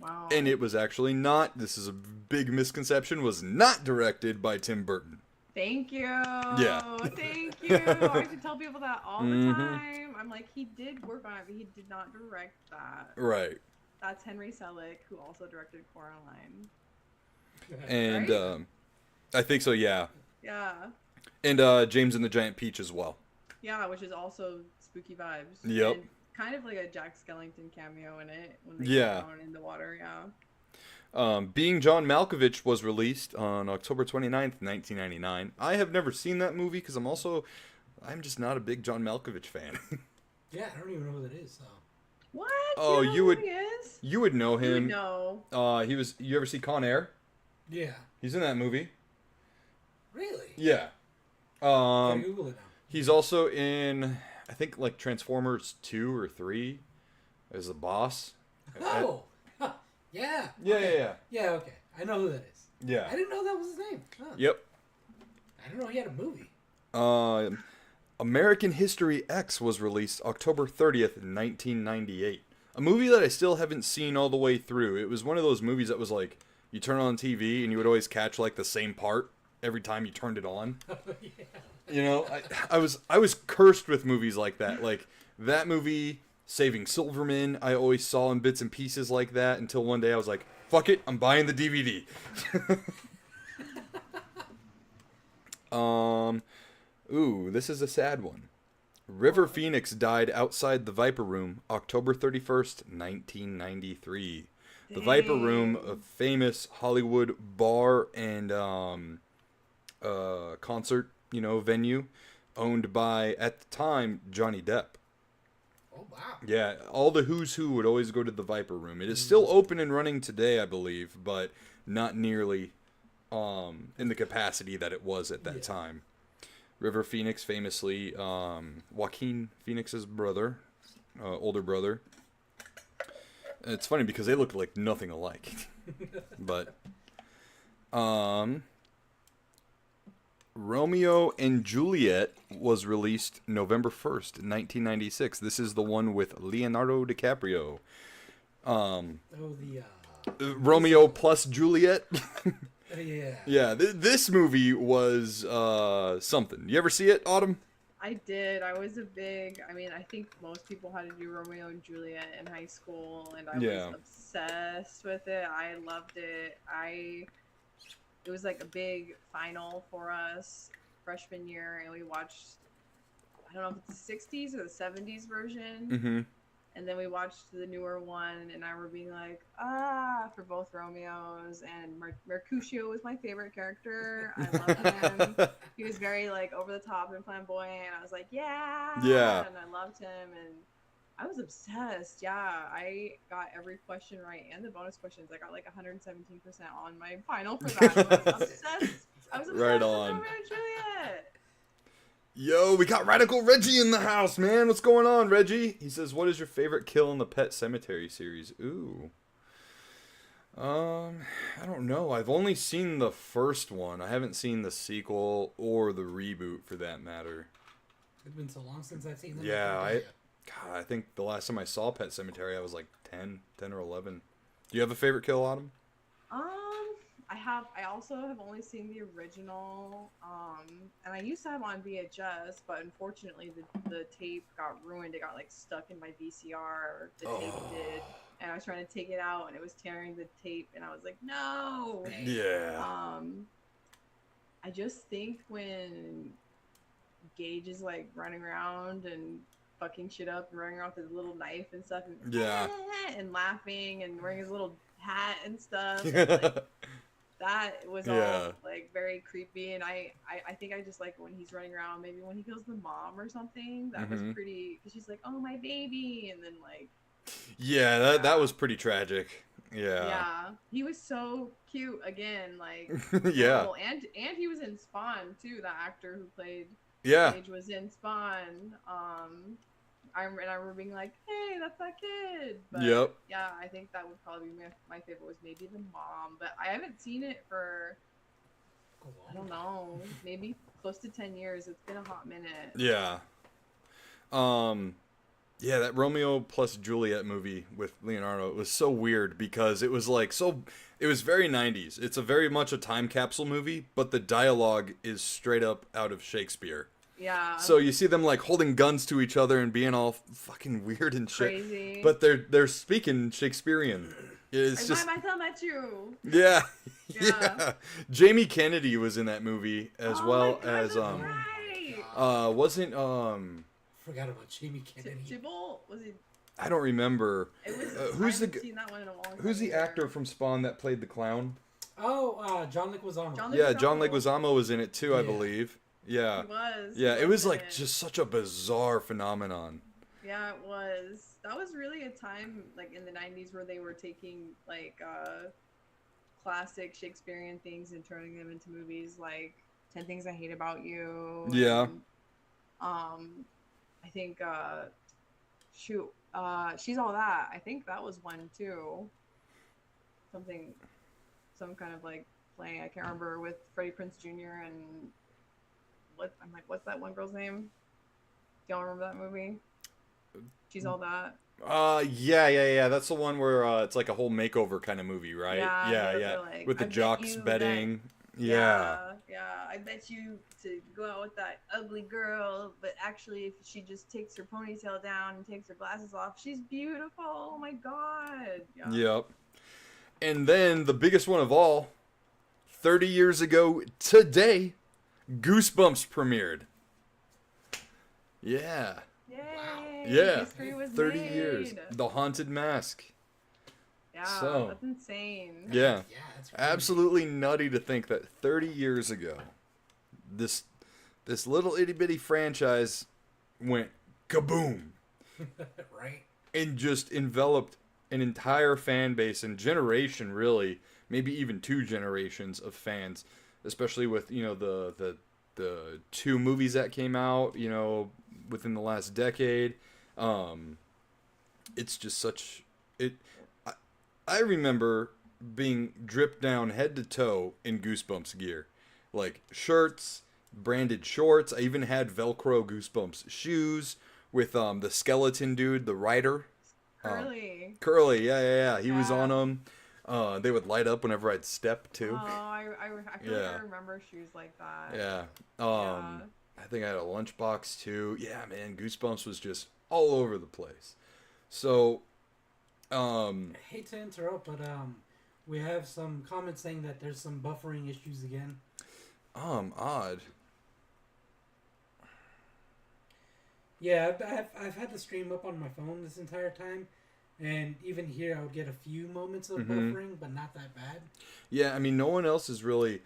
Wow. And it was actually not, this is a big misconception, was not directed by Tim Burton. Thank you. Yeah. Thank you. I have to tell people that all the time. I'm like, he did work on it, but he did not direct that. Right. That's Henry Selick, who also directed Coraline. And Right? I think so, yeah. Yeah. And James and the Giant Peach as well. Yeah, which is also spooky vibes. Yep. And kind of like a Jack Skellington cameo in it when they Yeah. get thrown in the water, yeah. Being John Malkovich was released on October 29th, 1999. I have never seen that movie because I'm just not a big John Malkovich fan. Yeah, I don't even know who that is. So. What? Oh, know you who would- he is? You would know You would him. know. You ever see Con Air? Yeah. He's in that movie. Really? Yeah. Can I Google it now? He's also in, I think, like Transformers 2 or 3 as the boss. Oh. Huh. Yeah. Yeah, Okay. yeah. Yeah. Okay. I know who that is. Yeah. I didn't know that was his name. Huh. Yep. I didn't know he had a movie. American History X was released October 30th, 1998. A movie that I still haven't seen all the way through. It was one of those movies that was like, you turn on TV and you would always catch like the same part every time you turned it on. Yeah. You know, I was cursed with movies like that. Like that movie, Saving Silverman, I always saw in bits and pieces like that until one day I was like, fuck it, I'm buying the DVD. Ooh, this is a sad one. River Phoenix died outside the Viper Room October 31st, 1993. The Viper Room, a famous Hollywood bar and concert, venue owned by, at the time, Johnny Depp. Oh wow. Yeah, all the who's who would always go to the Viper Room. It is still open and running today, I believe, but not nearly in the capacity that it was at that time. River Phoenix, famously, Joaquin Phoenix's brother, older brother. It's funny because they look like nothing alike. But Romeo and Juliet was released November 1st, 1996. This is the one with Leonardo DiCaprio. Romeo plus Juliet. Yeah. Yeah, this movie was something. You ever see it, Autumn? I did. I think most people had to do Romeo and Juliet in high school, and I was obsessed with it. I loved it. It was like a big final for us freshman year, and we watched, I don't know if it's the 60s or the 70s version. Mm-hmm. And then we watched the newer one, and I were being like, for both Romeos. And Mercutio was my favorite character. I loved him. He was very like over the top and flamboyant. I was like, yeah. And I loved him, and I was obsessed. Yeah, I got every question right, and the bonus questions. I got like 117% on my final for that. I was obsessed. Right with on. Romeo and Juliet. Yo, we got Radical Reggie in the house, man. What's going on, Reggie? He says, what is your favorite kill in the Pet Sematary series? Ooh. I don't know. I've only seen the first one. I haven't seen the sequel or the reboot, for that matter. It's been so long since I've seen them. Yeah, I think the last time I saw Pet Sematary, I was like 10 or 11. Do you have a favorite kill, Autumn? I also have only seen the original, and I used to have on VHS, but unfortunately the tape got ruined. It got like stuck in my VCR. The tape did, and I was trying to take it out, and it was tearing the tape, and I was like, no. Yeah. I just think when Gage is like running around and fucking shit up and running around with his little knife and stuff, and and laughing and wearing his little hat and stuff. And, like, that was all like very creepy, and I think I just like when he's running around. Maybe when he kills the mom or something, that was pretty. Because she's like, "Oh, my baby," and then like. Yeah, that was pretty tragic. Yeah, he was so cute again, like Yeah. adorable, and he was in Spawn too. The actor who played Yeah. Sage was in Spawn. I remember being like, "Hey, that's that kid." But Yep. yeah, I think that would probably be my favorite was maybe the mom. But I haven't seen it for I don't know, maybe close to 10 years. It's been a hot minute. Yeah. Um yeah, that Romeo plus Juliet movie with Leonardo, it was so weird because it was like it was very 90s. It's a very much a time capsule movie, but the dialogue is straight up out of Shakespeare. Yeah, So you see them like holding guns to each other and being all fucking weird and shit. crazy. But they're speaking Shakespearean. It's I just myself at you. yeah. Yeah. Yeah. Jamie Kennedy was in that movie as Oh well my God, as that's right. wasn't Forgot about Jamie Kennedy. Tybalt was he? I don't remember. It was. Who's I the haven't seen that one in a long time. who's the either. actor from Spawn that played the clown? Oh, John Leguizamo. John Yeah, John Leguizamo. Leguizamo was in it too, I Yeah. believe. Yeah. He was. Yeah, he it was in like it. just such a bizarre phenomenon. Yeah, it was. That was really a time like in the 90s where they were taking like classic Shakespearean things and turning them into movies like 10 Things I Hate About You. Yeah. And, I think She's All That. I think that was one too. Some kind of like play I can't remember with Freddie Prinze Jr. and what's that one girl's name? Do y'all remember that movie? She's All That. Yeah. That's the one where it's like a whole makeover kind of movie, right? Yeah, Yeah, those yeah. are like, With the I bet jocks you betting. Yeah. Yeah. I bet you to go out with that ugly girl, but actually, if she just takes her ponytail down and takes her glasses off, she's beautiful. Oh my god. Yeah. Yep. And then the biggest one of all, 30 years ago today, Goosebumps premiered. Yeah. Yay! Yeah. History was 30 made. years. The Haunted Mask. Yeah, So, that's insane. Yeah. Yeah, that's crazy. Absolutely nutty to think that 30 years ago, this little itty bitty franchise went kaboom Right? and just enveloped an entire fan base and generation, really, maybe even two generations of fans, especially with the two movies that came out within the last decade. It's just such it. I remember being dripped down head to toe in Goosebumps gear, like shirts, branded shorts. I even had Velcro Goosebumps shoes with the skeleton dude, the writer. Curly. Curly, yeah. He was Yeah. on them. They would light up whenever I'd step too. Oh, I feel like Yeah. I remember shoes like that. Yeah. Yeah. I think I had a lunchbox too. Yeah, man, Goosebumps was just all over the place. So, I hate to interrupt, but we have some comments saying that there's some buffering issues again. odd. Yeah, I've had the stream up on my phone this entire time, and even here I would get a few moments of buffering, but not that bad. Yeah, I mean, no one else is really,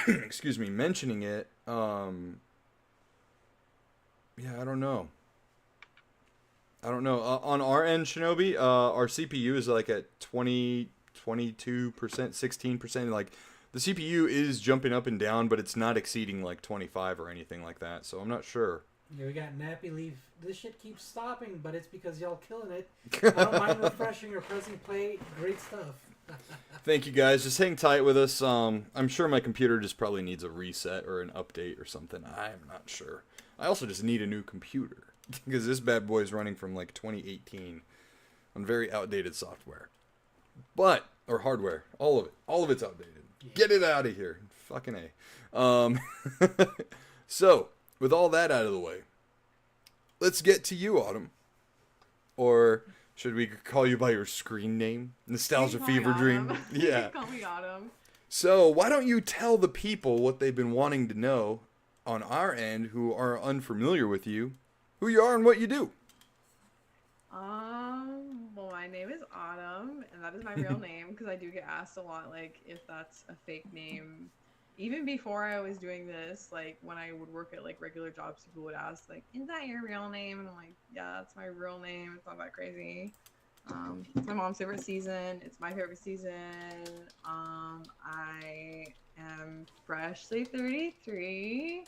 excuse me, mentioning it. Yeah, I don't know. On our end, Shinobi, our CPU is like at 22%, 16%. Like, the CPU is jumping up and down, but it's not exceeding like 25 or anything like that. So I'm not sure. Yeah, we got Nappy Leaf. This shit keeps stopping, but it's because y'all killing it. I don't mind refreshing or pressing play. Great stuff. Thank you guys. Just hang tight with us. I'm sure my computer just probably needs a reset or an update or something. I'm not sure. I also just need a new computer because this bad boy is running from like 2018 on very outdated software. Or hardware. All of it's outdated. Yeah. Get it out of here. Fucking A. So, with all that out of the way, let's get to you, Autumn. Or should we call you by your screen name? Nostalgia You can call me Fever Dream? Autumn. Yeah. You can call me Autumn. So, why don't you tell the people what they've been wanting to know on our end who are unfamiliar with you, who you are and what you do? Well, my name is Autumn, and that is my real name because I do get asked a lot, like, if that's a fake name. Even before I was doing this, like, when I would work at, like, regular jobs, people would ask, like, is that your real name? And I'm like, yeah, that's my real name. It's not that crazy. It's my mom's favorite season. It's my favorite season. I am freshly 33,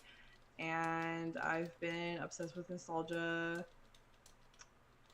and I've been obsessed with nostalgia.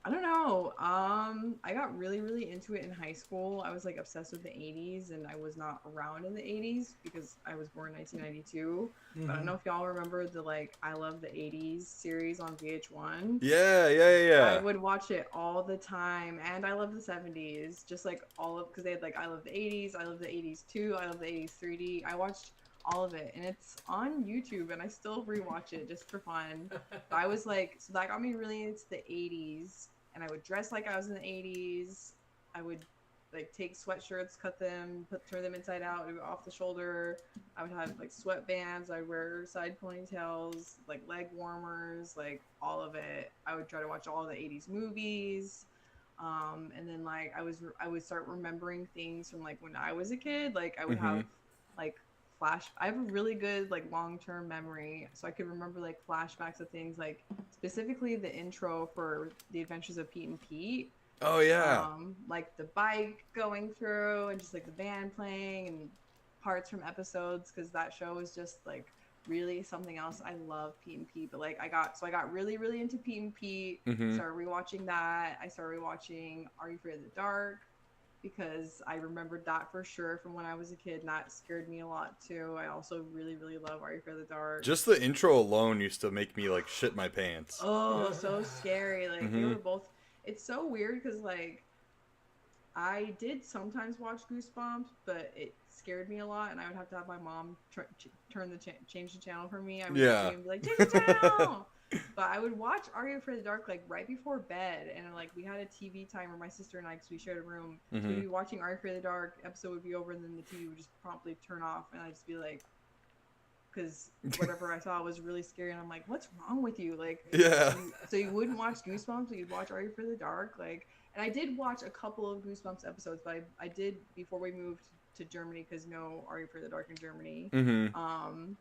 I don't know. I got really, really into it in high school. I was like obsessed with the 80s, and I was not around in the 80s because I was born in 1992. But I don't know if y'all remember the like I Love the 80s series on VH1. Yeah, yeah, I yeah. would watch it all the time, and I love the 70s, just like all of because they had like I love the 80s, I love the 80s 2, I love the 80s 3D. I watched all of it, and it's on YouTube, and I still rewatch it just for fun. But I was like, so that got me really into the 80s, and I would dress like I was in the 80s. I would like take sweatshirts, cut them, turn them inside out, off the shoulder. I would have like sweatbands. I'd wear side ponytails, like leg warmers, like all of it. I would try to watch all the 80s movies. And then like I would start remembering things from like when I was a kid. Like I would Mm-hmm. have like I have a really good like long-term memory, so I could remember like flashbacks of things, like specifically the intro for The Adventures of Pete and Pete. Oh yeah. Like the bike going through and just like the band playing and parts from episodes, because that show was just like really something else. I love Pete and Pete, but like I got really, really into Pete and Pete. Mm-hmm. Started rewatching that. I started rewatching Are You Afraid of the Dark, because I remembered that for sure from when I was a kid, and that scared me a lot too. I also really, really love Are You Afraid of the Dark. Just the intro alone used to make me like shit my pants. Oh, so scary. Like they Mm-hmm. were both. It's so weird because like I did sometimes watch Goosebumps, but it scared me a lot, and I would have to have my mom turn the change the channel for me. I would Yeah. and be like, change the channel. But I would watch Are You Afraid of the Dark like right before bed, and like we had a TV timer, my sister and I, because we shared a room. So Mm-hmm. we'd be watching Are You Afraid of the Dark. Episode would be over, and then the TV would just promptly turn off, and I'd just be like, because whatever I saw was really scary, and I'm like, what's wrong with you? Like, Yeah. so you wouldn't watch Goosebumps, but you'd watch Are You Afraid of the Dark? Like, and I did watch a couple of Goosebumps episodes, but I did before we moved to Germany, because no Are You Afraid of the Dark in Germany. Mm-hmm.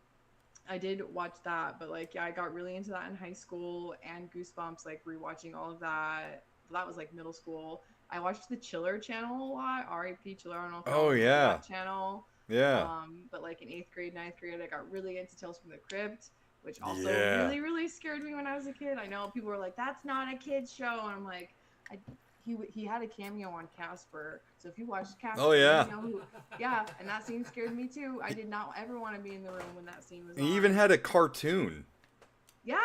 I did watch that, but like, yeah, I got really into that in high school, and Goosebumps, like rewatching all of that. That was like middle school. I watched the Chiller channel a lot. R.I.P. Chiller. I don't know if y'all Oh remember yeah. that channel. Yeah. But like in 8th grade, 9th grade, I got really into Tales from the Crypt, which also Yeah. really, really scared me when I was a kid. I know people were like, "That's not a kid's show," and I'm like, he had a cameo on Casper. So if you watched Casper, Oh, yeah. you know who, yeah, and that scene scared me too. I did not ever want to be in the room when that scene was on. He even had a cartoon. Yeah.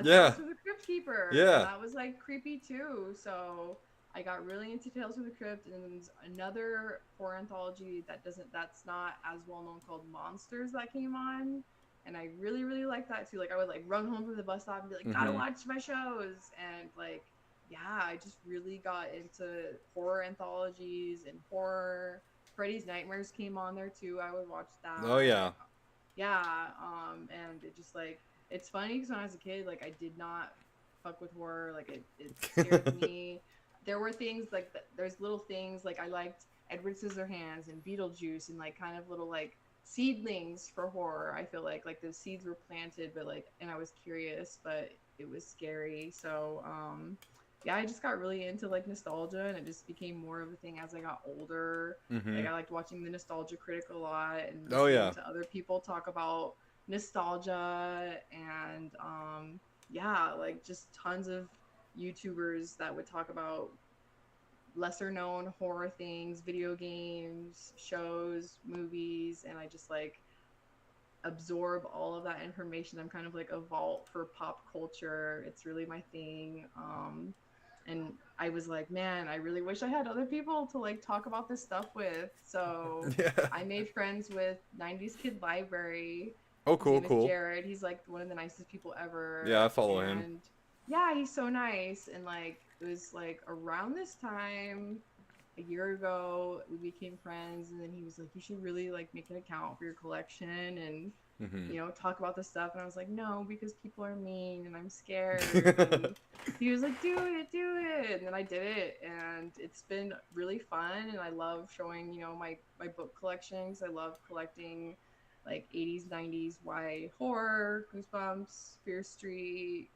Yeah. Tales from the Crypt Keeper. Yeah. And that was like creepy too. So I got really into Tales from the Crypt, and there's another horror anthology that's not as well known, called Monsters, that came on. And I really, really liked that too. Like I would like run home from the bus stop and be like, gotta Mhm. watch my shows. And like, yeah, I just really got into horror anthologies and horror. Freddy's Nightmares came on there too. I would watch that. Oh yeah. Yeah. And it just like, it's funny because when I was a kid, like I did not fuck with horror. Like it scared me. There were things like there's little things like I liked Edward Scissorhands and Beetlejuice, and like kind of little like seedlings for horror. I feel like the seeds were planted, but like, and I was curious, but it was scary. So yeah, I just got really into like nostalgia, and it just became more of a thing as I got older. Mhm. Like I liked watching the Nostalgia Critic a lot, and Oh, listening yeah. to other people talk about nostalgia, and yeah, like just tons of YouTubers that would talk about lesser known horror things, video games, shows, movies, and I just like absorb all of that information. I'm kind of like a vault for pop culture. It's really my thing. And I was like, man, I really wish I had other people to like talk about this stuff with. So Yeah. I made friends with 90s Kid Library. Oh, His cool, name is cool. Jared. He's like one of the nicest people ever. Yeah, I follow him. And yeah, he's so nice. And like it was like around this time a year ago we became friends, and then he was like, you should really like make an account for your collection and Mhm. you know, talk about this stuff. And I was like, no, because people are mean and I'm scared. And he was like, do it. And then I did it, and it's been really fun. And I love showing, you know, my book collections. I love collecting like 80s, 90s YA horror, Goosebumps, Fear Street,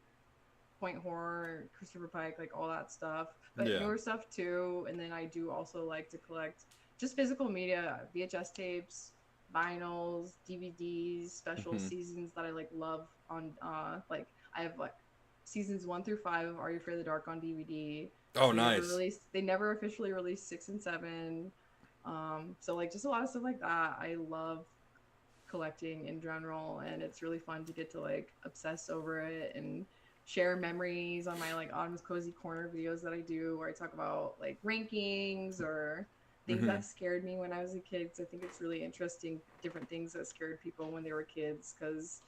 Point Horror, Christopher Pike, like all that stuff, but Yeah. newer stuff too. And then I do also like to collect just physical media, VHS tapes, vinyls, DVDs, special Mhm. seasons that I like love on like I have like seasons 1 through 5 of Are You Afraid of the Dark on DVD. Oh, nice. They never officially released 6 and 7. So like just a lot of stuff like that. I love collecting in general, and it's really fun to get to like obsess over it and share memories on my like Autumn's Cozy Corner videos that I do, where I talk about like rankings or things Mhm. that scared me when I was a kid. So I think it's really interesting, different things that scared people when they were kids, because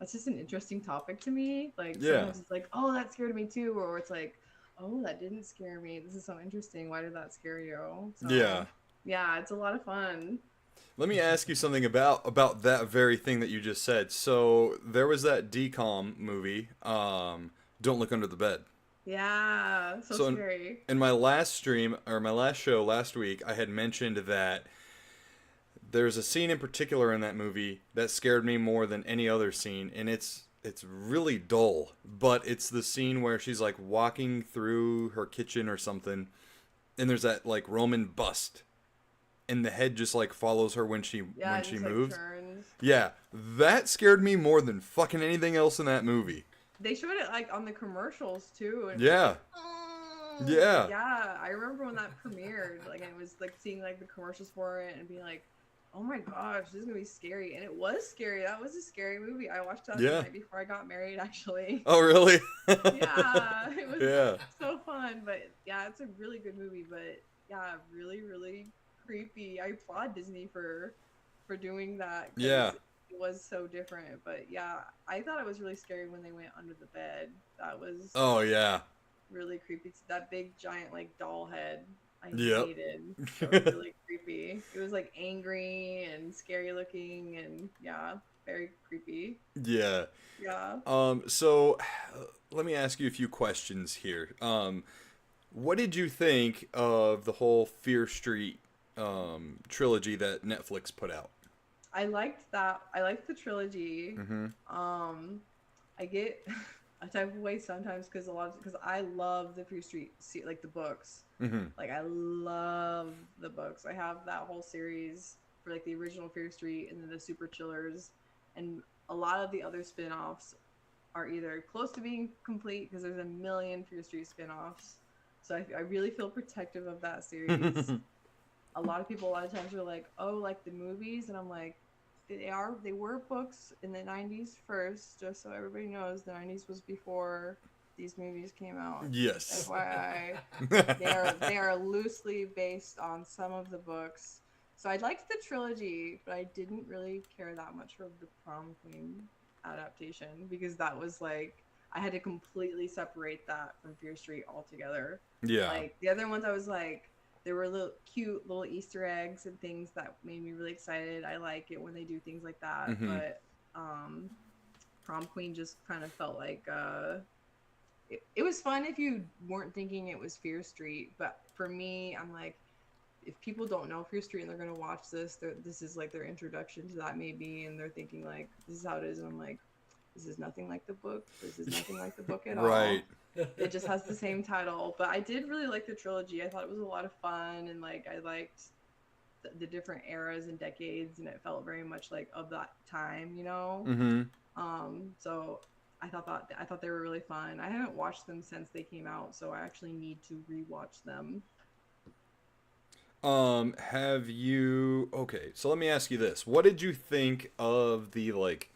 that's just an interesting topic to me. Like Yeah. sometimes it's like, oh, that scared me too, or it's like, oh, that didn't scare me. This is so interesting. Why did that scare you? Yeah. So yeah, it's a lot of fun. Let me ask you something about that very thing that you just said. So there was that DCOM movie, Don't Look Under the Bed. Yeah, so So scary. in my last stream or my last show last week, I had mentioned that there's a scene in particular in that movie that scared me more than any other scene, and it's really dull, but it's the scene where she's like walking through her kitchen or something, and there's that like Roman bust, and the head just like follows her when Yeah, it she just like moves. turns. Yeah, that scared me more than fucking anything else in that movie. They showed it like on the commercials too, and Yeah, like, oh, yeah, yeah. I remember when that premiered, like, and it was like seeing like the commercials for it and being like, oh my gosh, this is gonna be scary, and it was scary. That was a scary movie. I watched that the yeah. night before I got married, actually. Oh, really? Yeah, it was Yeah, so fun. But yeah, it's a really good movie. But yeah, really, really creepy. I applaud Disney for doing that, because yeah. it was so different. But yeah, I thought it was really scary when they went under the bed. That was Oh, yeah. really creepy. That big giant like doll head, I Yep. hated. That was really creepy. It was like angry and scary looking, and yeah, very creepy. Yeah. Yeah. So let me ask you a few questions here. What did you think of the whole Fear Street trilogy that Netflix put out? I liked that. I liked the trilogy. Mm-hmm. Um, I get a type of way sometimes because I love the Fear Street, like the books. Mm-hmm. Like I love the books. I have that whole series for like the original Fear Street and then the Super Chillers, and a lot of the other spin-offs are either close to being complete because there's a million Fear Street spin-offs. So I really feel protective of that series. A lot of people a lot of times are like, oh, like the movies, and I'm like, they were books in the 90s first, just so everybody knows. The 90s was before these movies came out. Yes. FYI. They are loosely based on some of the books. So I liked the trilogy, but I didn't really care that much for the Prom Queen adaptation, because that was like, I had to completely separate that from Fear Street altogether. Yeah. Like the other ones I was like, there were little cute little Easter eggs and things that made me really excited. I like it when they do things like that. Mm-hmm. But Prom Queen just kind of felt like it was fun if you weren't thinking it was Fear Street. But for me, I'm like, if people don't know Fear Street and they're gonna watch this, this is like their introduction to that maybe, and they're thinking like, this is how it is, and I'm like, this is nothing like the book. This is nothing like the book at all. Right. It just has the same title. But I did really like the trilogy. I thought it was a lot of fun, and like I liked the different eras and decades, and it felt very much like of that time, you know. Mm-hmm. So I thought they were really fun. I haven't watched them since they came out, so I actually need to rewatch them. Have you... Okay, so let me ask you this. What did you think of the, like,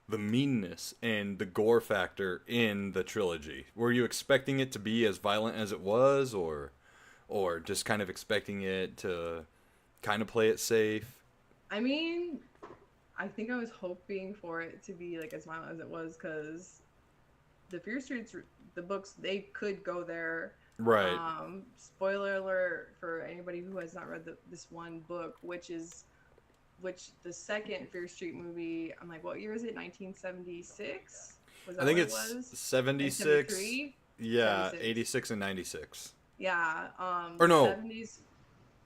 the meanness and the gore factor in the trilogy? Were you expecting it to be as violent as it was, or just kind of expecting it to kind of play it safe? I mean, I think I was hoping for it to be like as violent as it was, because the Fear Streets, the books, they could go there. Right. Spoiler alert for anybody who has not read this one book, which the second Fear Street movie, I'm like, what year is it? 1976? Was that I think what it's it was? 76. 1973? Yeah, 76. 86 and 96. Yeah. Or no. 70s,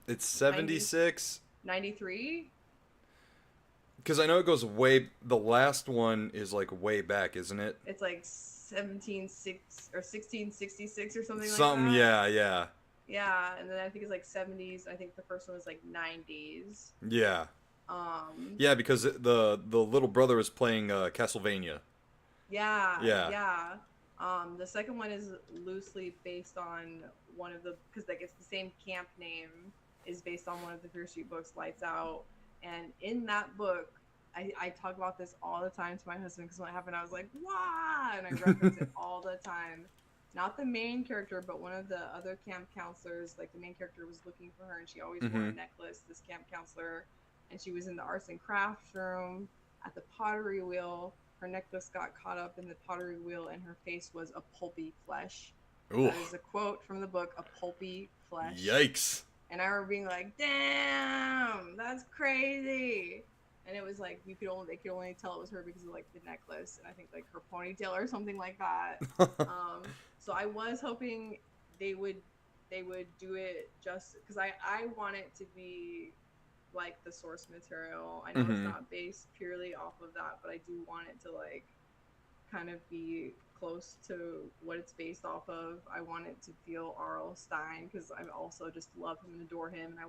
It's 76. 93? Because I know it goes way... The last one is, like, way back, isn't it? It's like 1666 or something Something, like that. yeah. Yeah, and then I think it's like 70s. I think the first one was like 90s. Yeah. Um, Yeah, because the little brother is playing Castlevania. yeah, Yeah. yeah. The second one is loosely based on one of the, because like it's the same camp name, is based on one of the Fear Street books, Lights Out. And in that book, I talk about this all the time to my husband because when it happened, I was like, "Wow!" and I reference it all the time. Not the main character, but one of the other camp counselors. Like the main character was looking for her, and she always wore Hmm. a necklace. This camp counselor, and she was in the arts and crafts room at the pottery wheel. Her necklace got caught up in the pottery wheel, and her face was a pulpy flesh. Ooh. That is a quote from the book, a pulpy flesh. Yikes. And I remember being like, "Damn, that's crazy." And it was like they could only tell it was her because of like the necklace and I think like her ponytail or something like that. So I was hoping they would do it just because I want it to be like the source material. I know it's Hmm. not based purely off of that, but I do want it to like kind of be close to what it's based off of. I want it to feel R.L. Stein because I also just love him and adore him, and I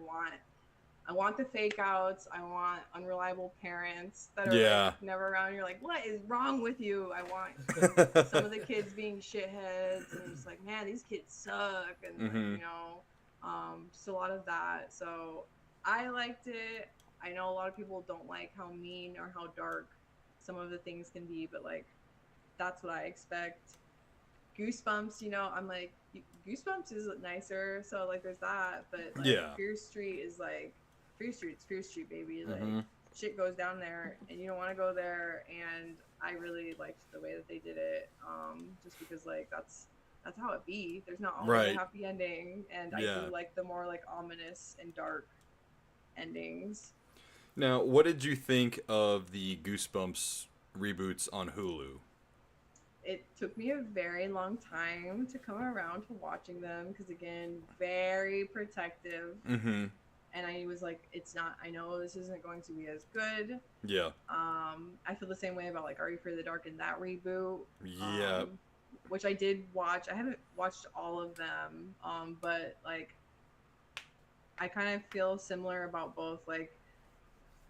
want the fake outs. I want unreliable parents that are like Yeah. never around. You're like, what is wrong with you? I want some of the kids being shitheads and just like, man, these kids suck, and like Hmm. just a lot of that. So I liked it. I know a lot of people don't like how mean or how dark some of the things can be, but like that's what I expect. Goosebumps, I'm like Goosebumps is nicer, so like there's that, but like Yeah. Fear Street is like Fear Street's Fear Street, baby. Like Hmm. shit goes down there, and you don't want to go there. And I really liked the way that they did it, just because like that's how it be. There's not always a Right. happy ending, and I Yeah. do like the more like ominous and dark endings. Now, what did you think of the Goosebumps reboots on Hulu? It took me a very long time to come around to watching them because again, very protective. Hmm. And I was like, it's not, I know this isn't going to be as good. Yeah. I feel the same way about like Are You Afraid of the Dark and that reboot. Yeah. Which I did watch. I haven't watched all of them. But like I kind of feel similar about both. Like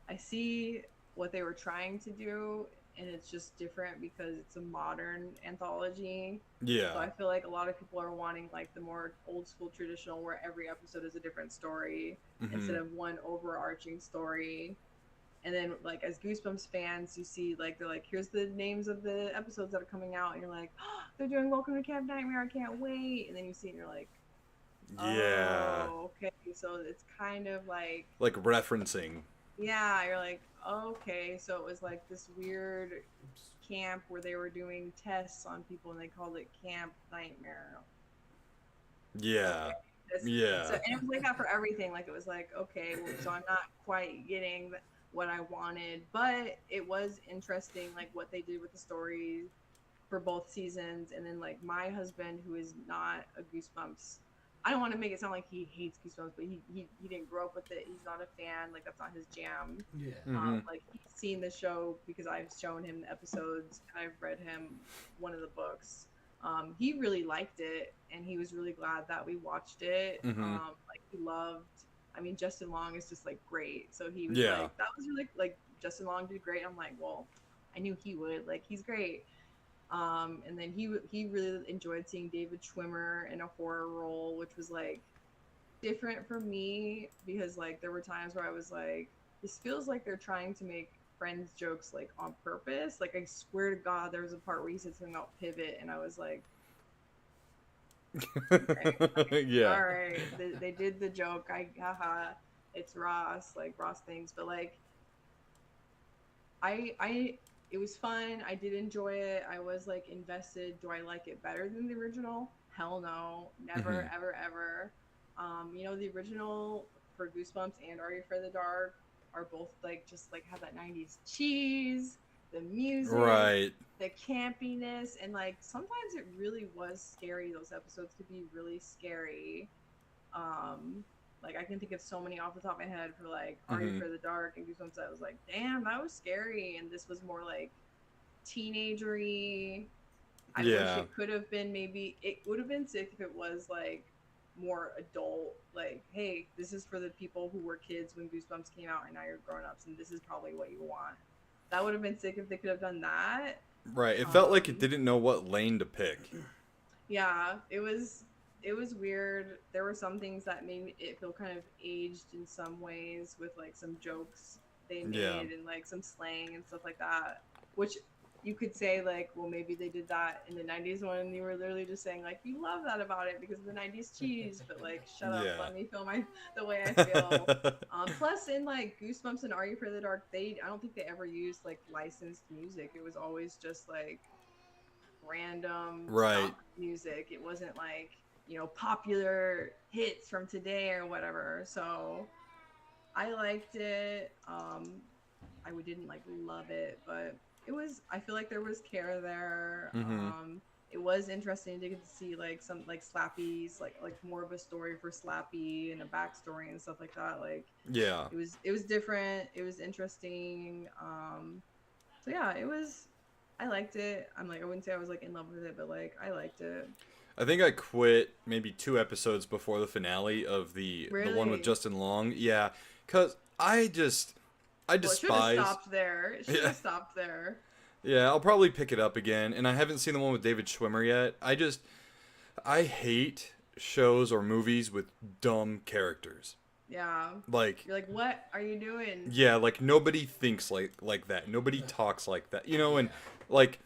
I see what they were trying to do, and it's just different because it's a modern anthology. So Yeah. I feel like a lot of people are wanting like the more old school traditional where every episode is a different story Hmm. instead of one overarching story. And then like as Goosebumps fans, you see like they're like, here's the names of the episodes that are coming out, and you're like, oh, they're doing Welcome to Camp Nightmare, I can't wait. And then you see it and you're like, Yeah. oh, okay. So it's kind of like Like referencing. yeah, you're like, okay, so it was like this weird camp where they were doing tests on people and they called it Camp Nightmare. Yeah. Okay. So Yeah. and it was like that for everything. Like it was like, okay, well, so I'm not quite getting what I wanted, but it was interesting, like what they did with the story for both seasons. And then like my husband, who is not a Goosebumps, I don't want to make it sound like he hates Goosebumps, but he didn't grow up with it. He's not a fan. Like that's not his jam. Yeah. Hmm. Like he's seen the show because I've shown him the episodes and I've read him one of the books. He really liked it and he was really glad that we watched it. Hmm. Like he loved. I mean, Justin Long is just like great. So he was Yeah. like, that was really like Justin Long did great. I'm like, well, I knew he would. Like he's great. And then he really enjoyed seeing David Schwimmer in a horror role, which was like different for me because like there were times where I was like, this feels like they're trying to make Friends jokes like on purpose. Like I swear to God, there was a part where he said something about pivot, and I was like, okay, Yeah. all right, they did the joke. Haha, it's Ross, like Ross things, but like I it was fun. I did enjoy it. I was like invested. Do I like it better than the original? Hell no. Never, Hmm. ever, ever. The original for Goosebumps and Are You Afraid of the Dark are both like just like have that 90s cheese, the music, Right. the campiness, and like sometimes it really was scary. Those episodes could be really scary. Um, like I can think of so many off the top of my head for like Are You Hmm. Afraid of the Dark and Goosebumps. I was like, damn, that was scary. And this was more like teenagery. I wish Yeah. it could have been, maybe it would have been sick if it was like more adult, like, hey, this is for the people who were kids when Goosebumps came out and now you're grown ups and this is probably what you want. That would have been sick if they could have done that. Right. It felt like it Um, didn't know what lane to pick. yeah, it was weird. There were some things that made it feel kind of aged in some ways, with like some jokes they Yeah. made and like some slang and stuff like that, which you could say like, well, maybe they did that in the 90s when you were literally just saying like you love that about it because of the 90s cheese, but like shut up, Yeah. let me feel my the way I feel. Plus in like Goosebumps and Are You Afraid of the Dark, I don't think they ever used like licensed music. It was always just like random Right. stock music. It wasn't like, popular hits from today or whatever. So I liked it. I didn't like love it, but I feel like there was care there. Mm-hmm. It was interesting to get to see like some like Slappy's like more of a story for Slappy and a backstory and stuff like that. Like Yeah. it was different. It was interesting. So yeah, I liked it. I wouldn't say I was like in love with it, but like I liked it. I think I quit maybe 2 episodes before the finale of the one with Really? Justin Long. Yeah, cause I Well, it should have despise. stopped there. It should Yeah. have stopped there. Yeah, I'll probably pick it up again, and I haven't seen the one with David Schwimmer yet. I hate shows or movies with dumb characters. Yeah. Like, You're like, what are you doing? yeah, like nobody thinks like that. Nobody talks like that. And like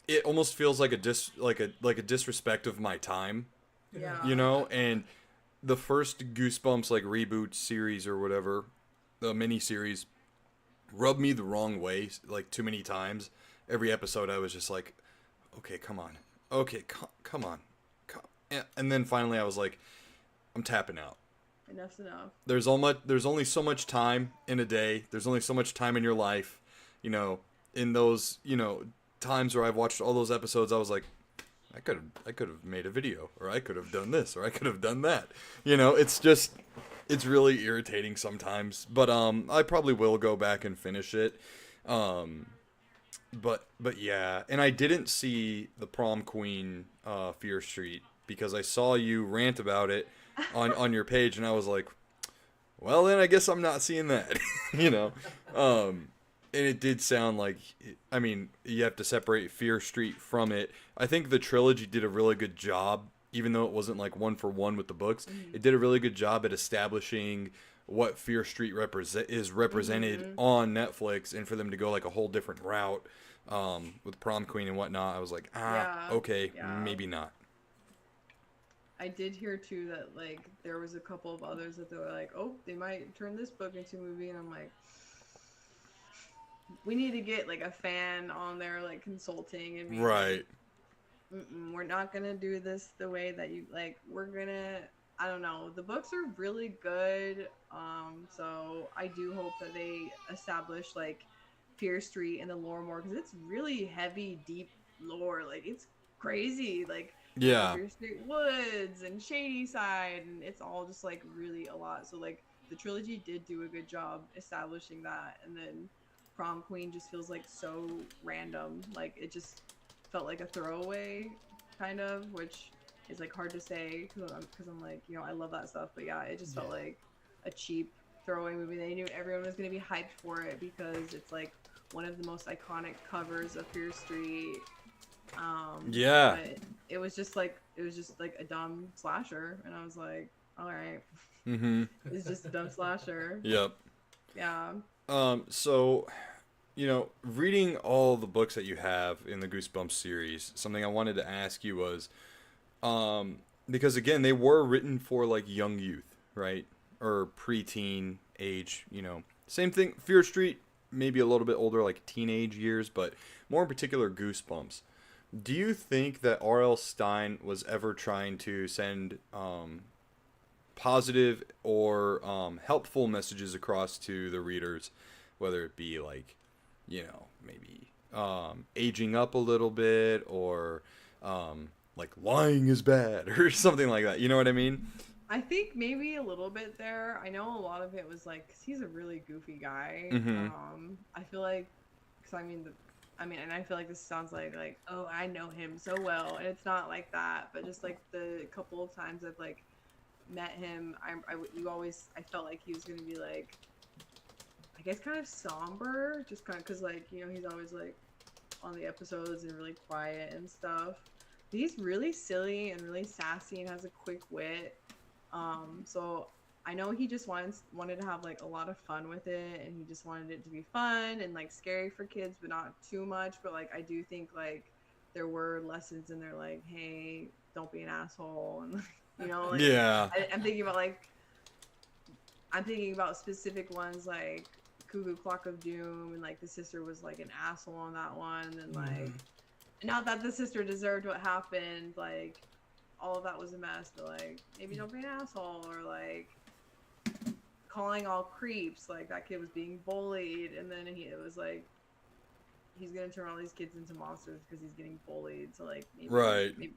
it almost feels like a disrespect of my time. Yeah. And the first Goosebumps like reboot series or whatever, the mini series, rubbed me the wrong way like too many times. Every episode I was just like, okay, come on, okay, come on, and then finally I was like, I'm tapping out. Enough's enough. There's only so much time in a day. There's only so much time in your life, in those times where I've watched all those episodes. I was like, I could have made a video, or I could have done this, or I could have done that. It's really irritating sometimes. But I probably will go back and finish it. But yeah, and I didn't see the Prom Queen Fear Street because I saw you rant about it on your page, and I was like, well, then I guess I'm not seeing that. you know. And it did sound like, I mean, you have to separate Fear Street from it. I think the trilogy did a really good job, even though it wasn't like one for one with the books. Mm-hmm. It did a really good job at establishing what Fear Street is represented on Netflix, and for them to go like a whole different route with Prom Queen and whatnot, I was like, Yeah. okay, Yeah. maybe not. I did hear too that like there was a couple of others that they were like, oh, they might turn this book into a movie, and I'm like, we need to get like a fan on there like consulting and being Right. like, we're not gonna do this the way that you like. We're gonna. I don't know. The books are really good. So I do hope that they establish like Fear Street and the lore more, because it's really heavy, deep lore. Like it's crazy. Like the Yeah. Fear Street Woods and Shady Side, and it's all just like really a lot. So like the trilogy did do a good job establishing that, and then Prom Queen just feels like so random. Like it just felt like a throwaway kind of, which is like hard to say because I'm like, I love that stuff, but yeah, it just felt like a cheap throwaway movie. They knew everyone was going to be hyped for it because it's like one of the most iconic covers of Fear Street. Yeah. But it was just like a dumb slasher, and I was like, all right, Mm-hmm. it's just a dumb slasher. Yep. Yeah. So, reading all the books that you have in the Goosebumps series, something I wanted to ask you was, because again, they were written for like young youth, right? Or preteen age, Same thing, Fear Street, maybe a little bit older, like teenage years, but more in particular, Goosebumps. Do you think that R.L. Stine was ever trying to send positive or helpful messages across to the readers, whether it be like, maybe aging up a little bit, or like lying is bad or something like that? You know what I mean? I think maybe a little bit there. I know a lot of it was like, 'cause he's a really goofy guy. Mm-hmm. I feel like, because I mean, I mean, and I feel like this sounds like oh, I know him so well, and it's not like that. But just like the couple of times I've like met him, I felt like he was gonna be like, I guess kind of somber, just kind of because like he's always like on the episodes and really quiet and stuff. But he's really silly and really sassy and has a quick wit. So I know he just wanted to have like a lot of fun with it, and he just wanted it to be fun and like scary for kids, but not too much. But like I do think like there were lessons in there, like, hey, don't be an asshole, and like Yeah. I'm thinking about specific ones like Cuckoo Clock of Doom, and like the sister was like an asshole on that one, and like not that the sister deserved what happened, like all of that was a mess, but like maybe don't be an asshole, or like calling all creeps, like that kid was being bullied, and then it was like he's gonna turn all these kids into monsters because he's getting bullied, so like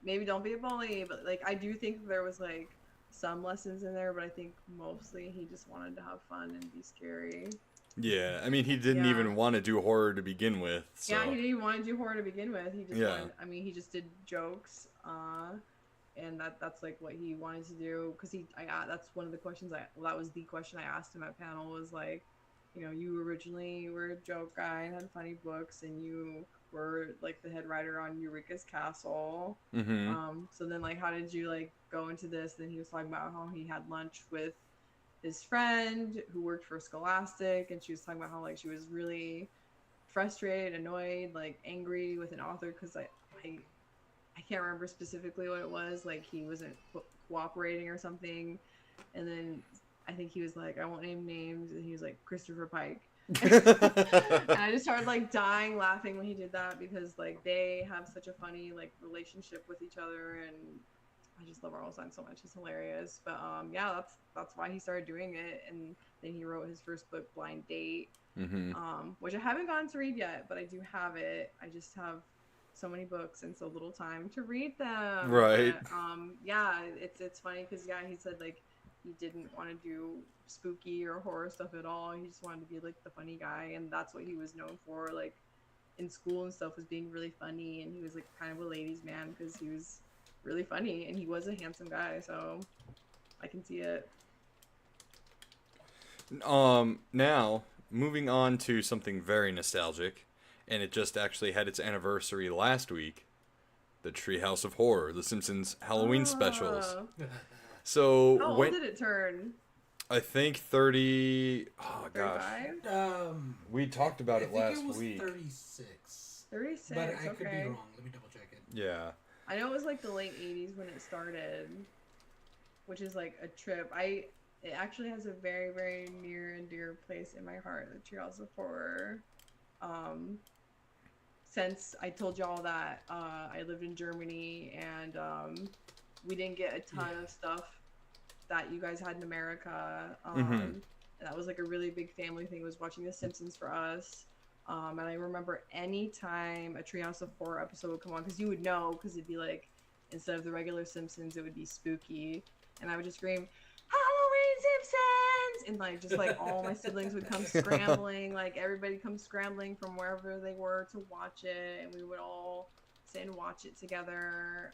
maybe don't be a bully. But like I do think there was like some lessons in there, but I think mostly he just wanted to have fun and be scary. Yeah, I mean, he didn't even want to do horror to begin with. So. Yeah, he didn't even want to do horror to begin with. He just wanted, I mean, he just did jokes, and that's like what he wanted to do. Because that's one of the questions that was the question I asked him at panel, was like, you originally were a joke guy and had funny books, and you were like the head writer on Eureka's Castle. So then like, how did you like go into this? Then he was talking about how he had lunch with his friend who worked for Scholastic, and she was talking about how like she was really frustrated, annoyed, like angry with an author because I can't remember specifically what it was, like he wasn't cooperating or something, and then I think he was like, I won't name names, and he was like Christopher Pike. And I just started like dying laughing when he did that, because like they have such a funny like relationship with each other, and I just love Arlstein so much. It's hilarious. But yeah, that's why he started doing it. And then he wrote his first book, Blind Date, which I haven't gotten to read yet, but I do have it. I just have so many books and so little time to read them. Right. But, yeah, it's funny because he said like he didn't want to do spooky or horror stuff at all. He just wanted to be like the funny guy, and that's what he was known for. Like in school and stuff, was being really funny, and he was like kind of a ladies' man because he was really funny, and he was a handsome guy, so I can see it. Now moving on to something very nostalgic, and it just actually had its anniversary last week, the Treehouse of Horror, The Simpsons Halloween specials. So how old did it turn? I think 30. Oh gosh. 35? We talked about it last week. 36. 36. But I okay. could be wrong. Let me double check it. Yeah. I know it was like the late 80s when it started, which is like a trip. It actually has a very, very near and dear place in my heart, the Treehouse of Horror. Since I told y'all that I lived in Germany, and we didn't get a ton of stuff that you guys had in America. And that was like a really big family thing, was watching The Simpsons for us. And I remember any time a Treehouse of Horror episode would come on, because you would know, because it'd be like, instead of the regular Simpsons, it would be spooky, and I would just scream, Halloween Simpsons! And like, just like all my siblings would come scrambling, like everybody comes scrambling from wherever they were to watch it, and we would all sit and watch it together.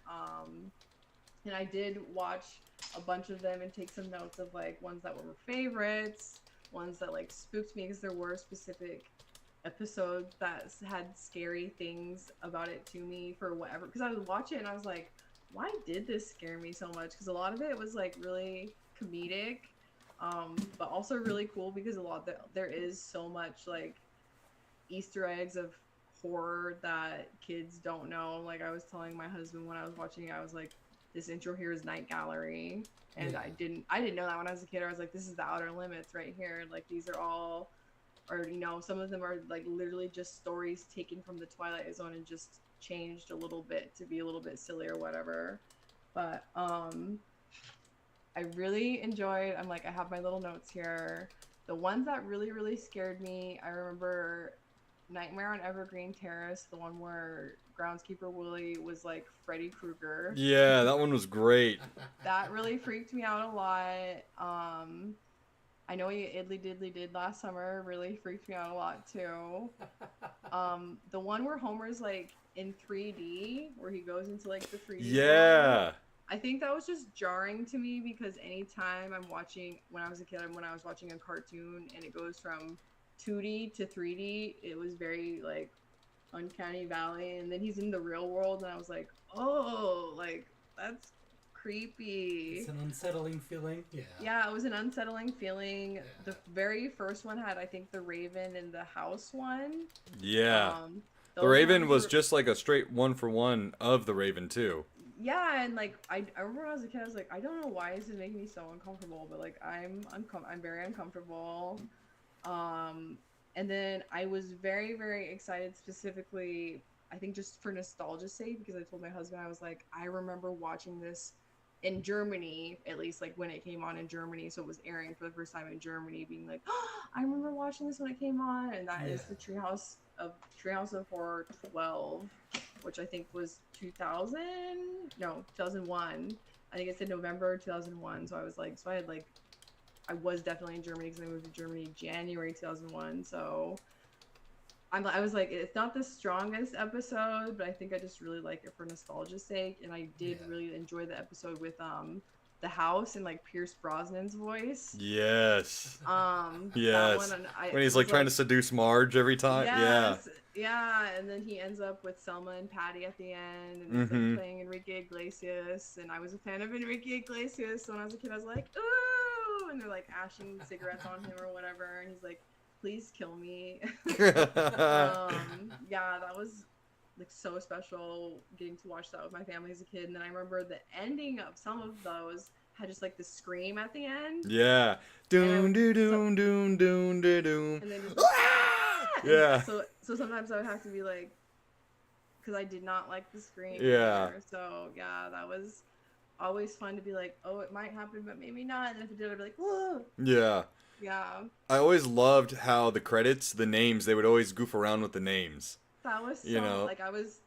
And I did watch a bunch of them and take some notes of like ones that were favorites, ones that like spooked me, because there were specific episodes that had scary things about it to me for whatever, because I would watch it and I was like, why did this scare me so much? Because a lot of it was like really comedic, but also really cool, because there is so much like Easter eggs of horror that kids don't know. Like I was telling my husband when I was watching it, I was like, this intro here is Night Gallery, and I didn't know that when I was a kid. I was like, this is the Outer Limits right here. Like these are all, or some of them are like literally just stories taken from the Twilight Zone and just changed a little bit to be a little bit silly or whatever. But I really enjoyed, I have my little notes here. The ones that really, really scared me, I remember Nightmare on Evergreen Terrace, the one where groundskeeper Willie was like Freddy Krueger. Yeah, that one was great. That really freaked me out a lot. I know you idly diddly did last summer really freaked me out a lot too. The one where Homer's like in 3D, where he goes into like the 3D world. Yeah. I think that was just jarring to me because anytime I'm watching, when I was a kid, when I was watching a cartoon and it goes from 2D to 3D, it was very like uncanny valley. And then he's in the real world, and I was like, oh, like that's creepy. It's an unsettling feeling. Yeah. Yeah, it was an unsettling feeling. Yeah. The very first one had, I think, the Raven and the house one. Yeah. The Those Raven ones was were- just like a straight 1-for-1 of the Raven too. Yeah, and like I remember when I was a kid, I was like, I don't know why this is making me so uncomfortable, but like I'm very uncomfortable. And then I was very, very excited specifically, I think just for nostalgia's sake, because I told my husband, I was like, I remember watching this in Germany, at least like when it came on in Germany, so it was airing for the first time in Germany, being like, oh, I remember watching this when it came on, and that is the Treehouse of Horror 12, which I think was 2001. I think it said November 2001. So I was like, I was definitely in Germany because I moved to Germany January 2001. So I was like, it's not the strongest episode, but I think I just really like it for nostalgia's sake. And I did really enjoy the episode with the house and like Pierce Brosnan's voice. Yes. Yes. When he's like trying to seduce Marge every time. Yes, yeah. And then he ends up with Selma and Patty at the end, and he's like playing Enrique Iglesias. And I was a fan of Enrique Iglesias, so when I was a kid, I was like, ooh, and they're like ashing cigarettes on him or whatever, and he's like, please kill me. Yeah, that was like so special getting to watch that with my family as a kid. And then I remember the ending of some of those had just like the scream at the end. Yeah. Doom doo doom doom doom doo doom. And then just yeah. So sometimes I would have to be like, because I did not like the scream. Yeah. Either. So yeah, that was always fun to be like, oh, it might happen, but maybe not. And if it did, I'd be like, whoa. Yeah. Yeah. I always loved how the credits, the names, they would always goof around with the names. That was so, like, I was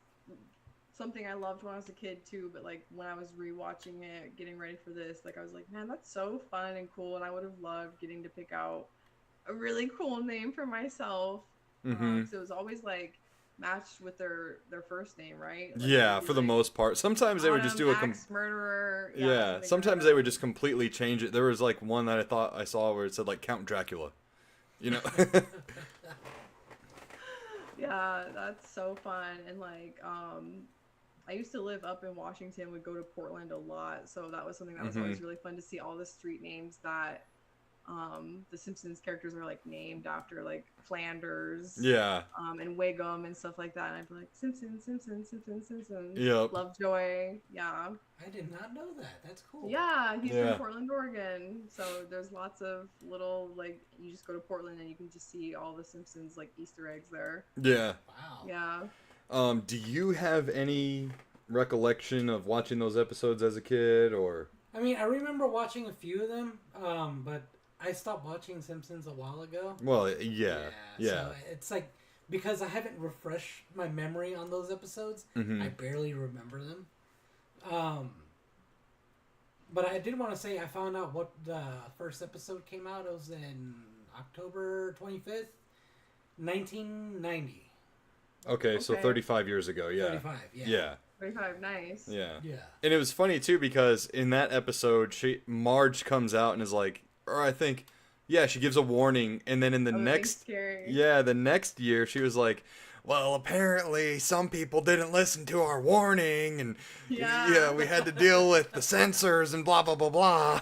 something I loved when I was a kid too, but like when I was rewatching it, getting ready for this, like I was like, man, that's so fun and cool, and I would have loved getting to pick out a really cool name for myself. So it was always like matched with their first name, right? Like, yeah, for the most part. Sometimes they would just do a murderer. Yeah, sometimes they would just completely change it. There was like one that I saw where it said like Count Dracula. You know. Yeah, that's so fun. And like I used to live up in Washington, would go to Portland a lot, so that was something that was always really fun to see all the street names that the Simpsons characters are like named after, like Flanders, and Wiggum and stuff like that. And I'd be like, Simpsons. Yep. Lovejoy. Yeah. I did not know that. That's cool. Yeah, he's from Portland, Oregon. So there's lots of little, like, you just go to Portland and you can just see all the Simpsons like Easter eggs there. Yeah. Wow. Yeah. Do you have any recollection of watching those episodes as a kid, or? I mean, I remember watching a few of them, but I stopped watching Simpsons a while ago. Well, yeah. So it's like, because I haven't refreshed my memory on those episodes, I barely remember them. But I did want to say I found out what the first episode came out. It was in October 25th, 1990. Okay, so 35 years ago, 35, Yeah. 35, nice. Yeah. Yeah. And it was funny, too, because in that episode, Marge comes out and is like, or I think, she gives a warning, and then in the next year, she was like, well, apparently some people didn't listen to our warning, and we had to deal with the censors and blah, blah, blah, blah.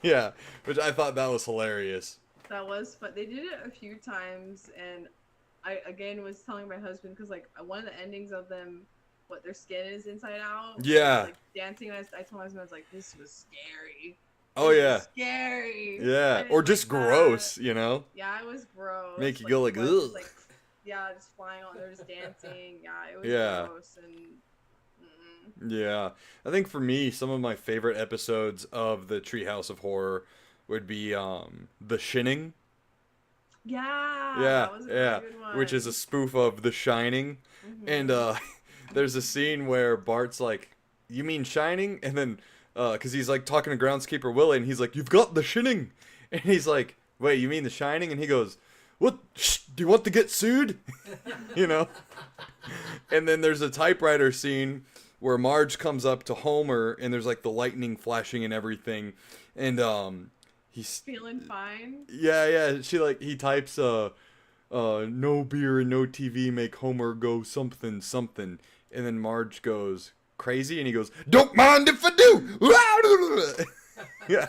Yeah, which I thought that was hilarious. That was fun. They did it a few times, and I, again, was telling my husband, because, like, one of the endings of them, their skin is inside out. Yeah. Like, dancing, I told my husband, I was like, this was scary. Oh, yeah. Scary. Yeah, or just gross, you know? Yeah, it was gross. Make you go like, ugh. Like, just flying on, they're just dancing. Yeah, it was gross. And yeah, I think for me, some of my favorite episodes of the Treehouse of Horror would be The Shinning. Yeah, that was a really good one. Which is a spoof of The Shining. And there's a scene where Bart's like, you mean Shining? And then, because he's like talking to groundskeeper Willie, and he's like, you've got The Shinning. And he's like, wait, you mean The Shining? And he goes, what? Shh, do you want to get sued? You know? And then there's a typewriter scene where Marge comes up to Homer, and there's like the lightning flashing and everything. And he's Feeling fine. yeah. He types no beer and no TV make Homer go something something. And then Marge goes crazy, and he goes, don't mind if I do. Yeah.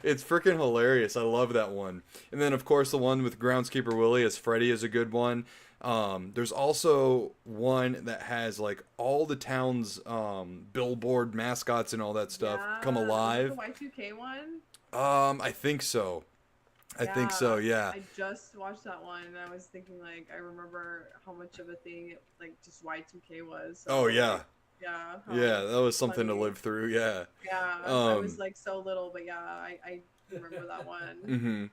It's freaking hilarious. I love that one. And then, of course, the one with Groundskeeper Willie as Freddy is a good one. There's also one that has, like, all the town's billboard mascots and all that stuff come alive. The Y2K one? I think so. I think so, yeah. I just watched that one, and I was thinking, like, I remember how much of a thing, like, just Y2K was. So, Oh, yeah. Like, yeah. Yeah, that was something funny. to live through, yeah. Yeah, I was, like, so little, but yeah, I remember that one. Mm-hmm. And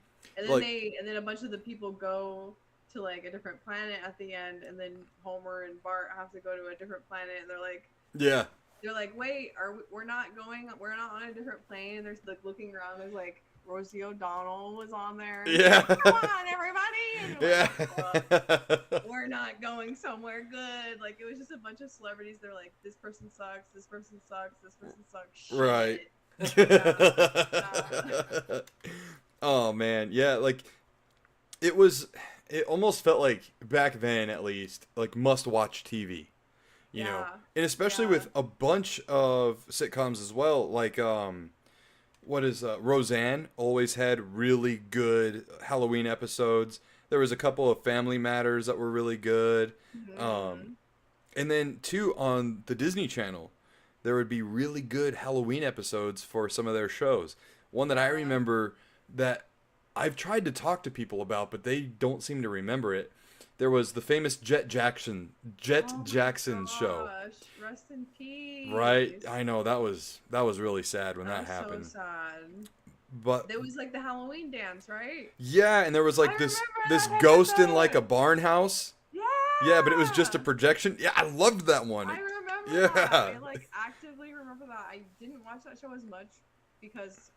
then and then a bunch of the people go to, like, a different planet at the end, and then Homer and Bart have to go to a different planet, and they're like... Yeah. They're like, wait, we're not on a different plane. There's, like, looking around, there's, like, Rosie O'Donnell was on there. Yeah. Like, come on, everybody! And Yeah. like, we're not going somewhere good. Like, it was just a bunch of celebrities. They're like, this person sucks, this person sucks, this person sucks. Shit. Right. Yeah. Oh, man. Yeah, like, it almost felt like, back then at least, like, must-watch TV. You know? And especially with a bunch of sitcoms as well, like, Roseanne always had really good Halloween episodes. There was a couple of Family Matters that were really good. Mm-hmm. And then, too, on the Disney Channel, there would be really good Halloween episodes for some of their shows. One that I remember that I've tried to talk to people about, but they don't seem to remember it. There was the famous Jet Jackson show. Rest in peace. Right, I know that was really sad when that happened. So sad. But there was like the Halloween dance, right? Yeah, and there was like this ghost in like a barn house. Yeah. Yeah, but it was just a projection. Yeah, I loved that one. I remember that. I like actively remember that. I didn't watch that show as much because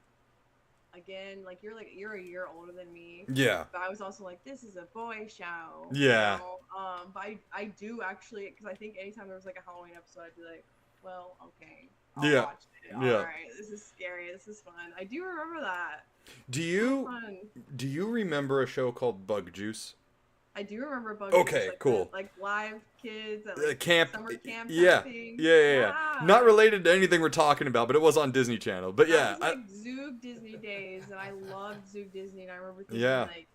again, like you're a year older than me. Yeah. But I was also like, this is a boy show. Yeah. You know? But I do actually, because I think anytime there was like a Halloween episode, I'd be like, well, okay, I'll watch it. All right, this is scary. This is fun. I do remember that. Do you remember a show called Bug Juice? I do remember Bug Juice. Okay, cool. Like live kids at like camp. Summer camp. Yeah. Not related to anything we're talking about, but it was on Disney Channel. But yeah, that was like Zoog Disney days, and I loved Zoog Disney, and I remember thinking like,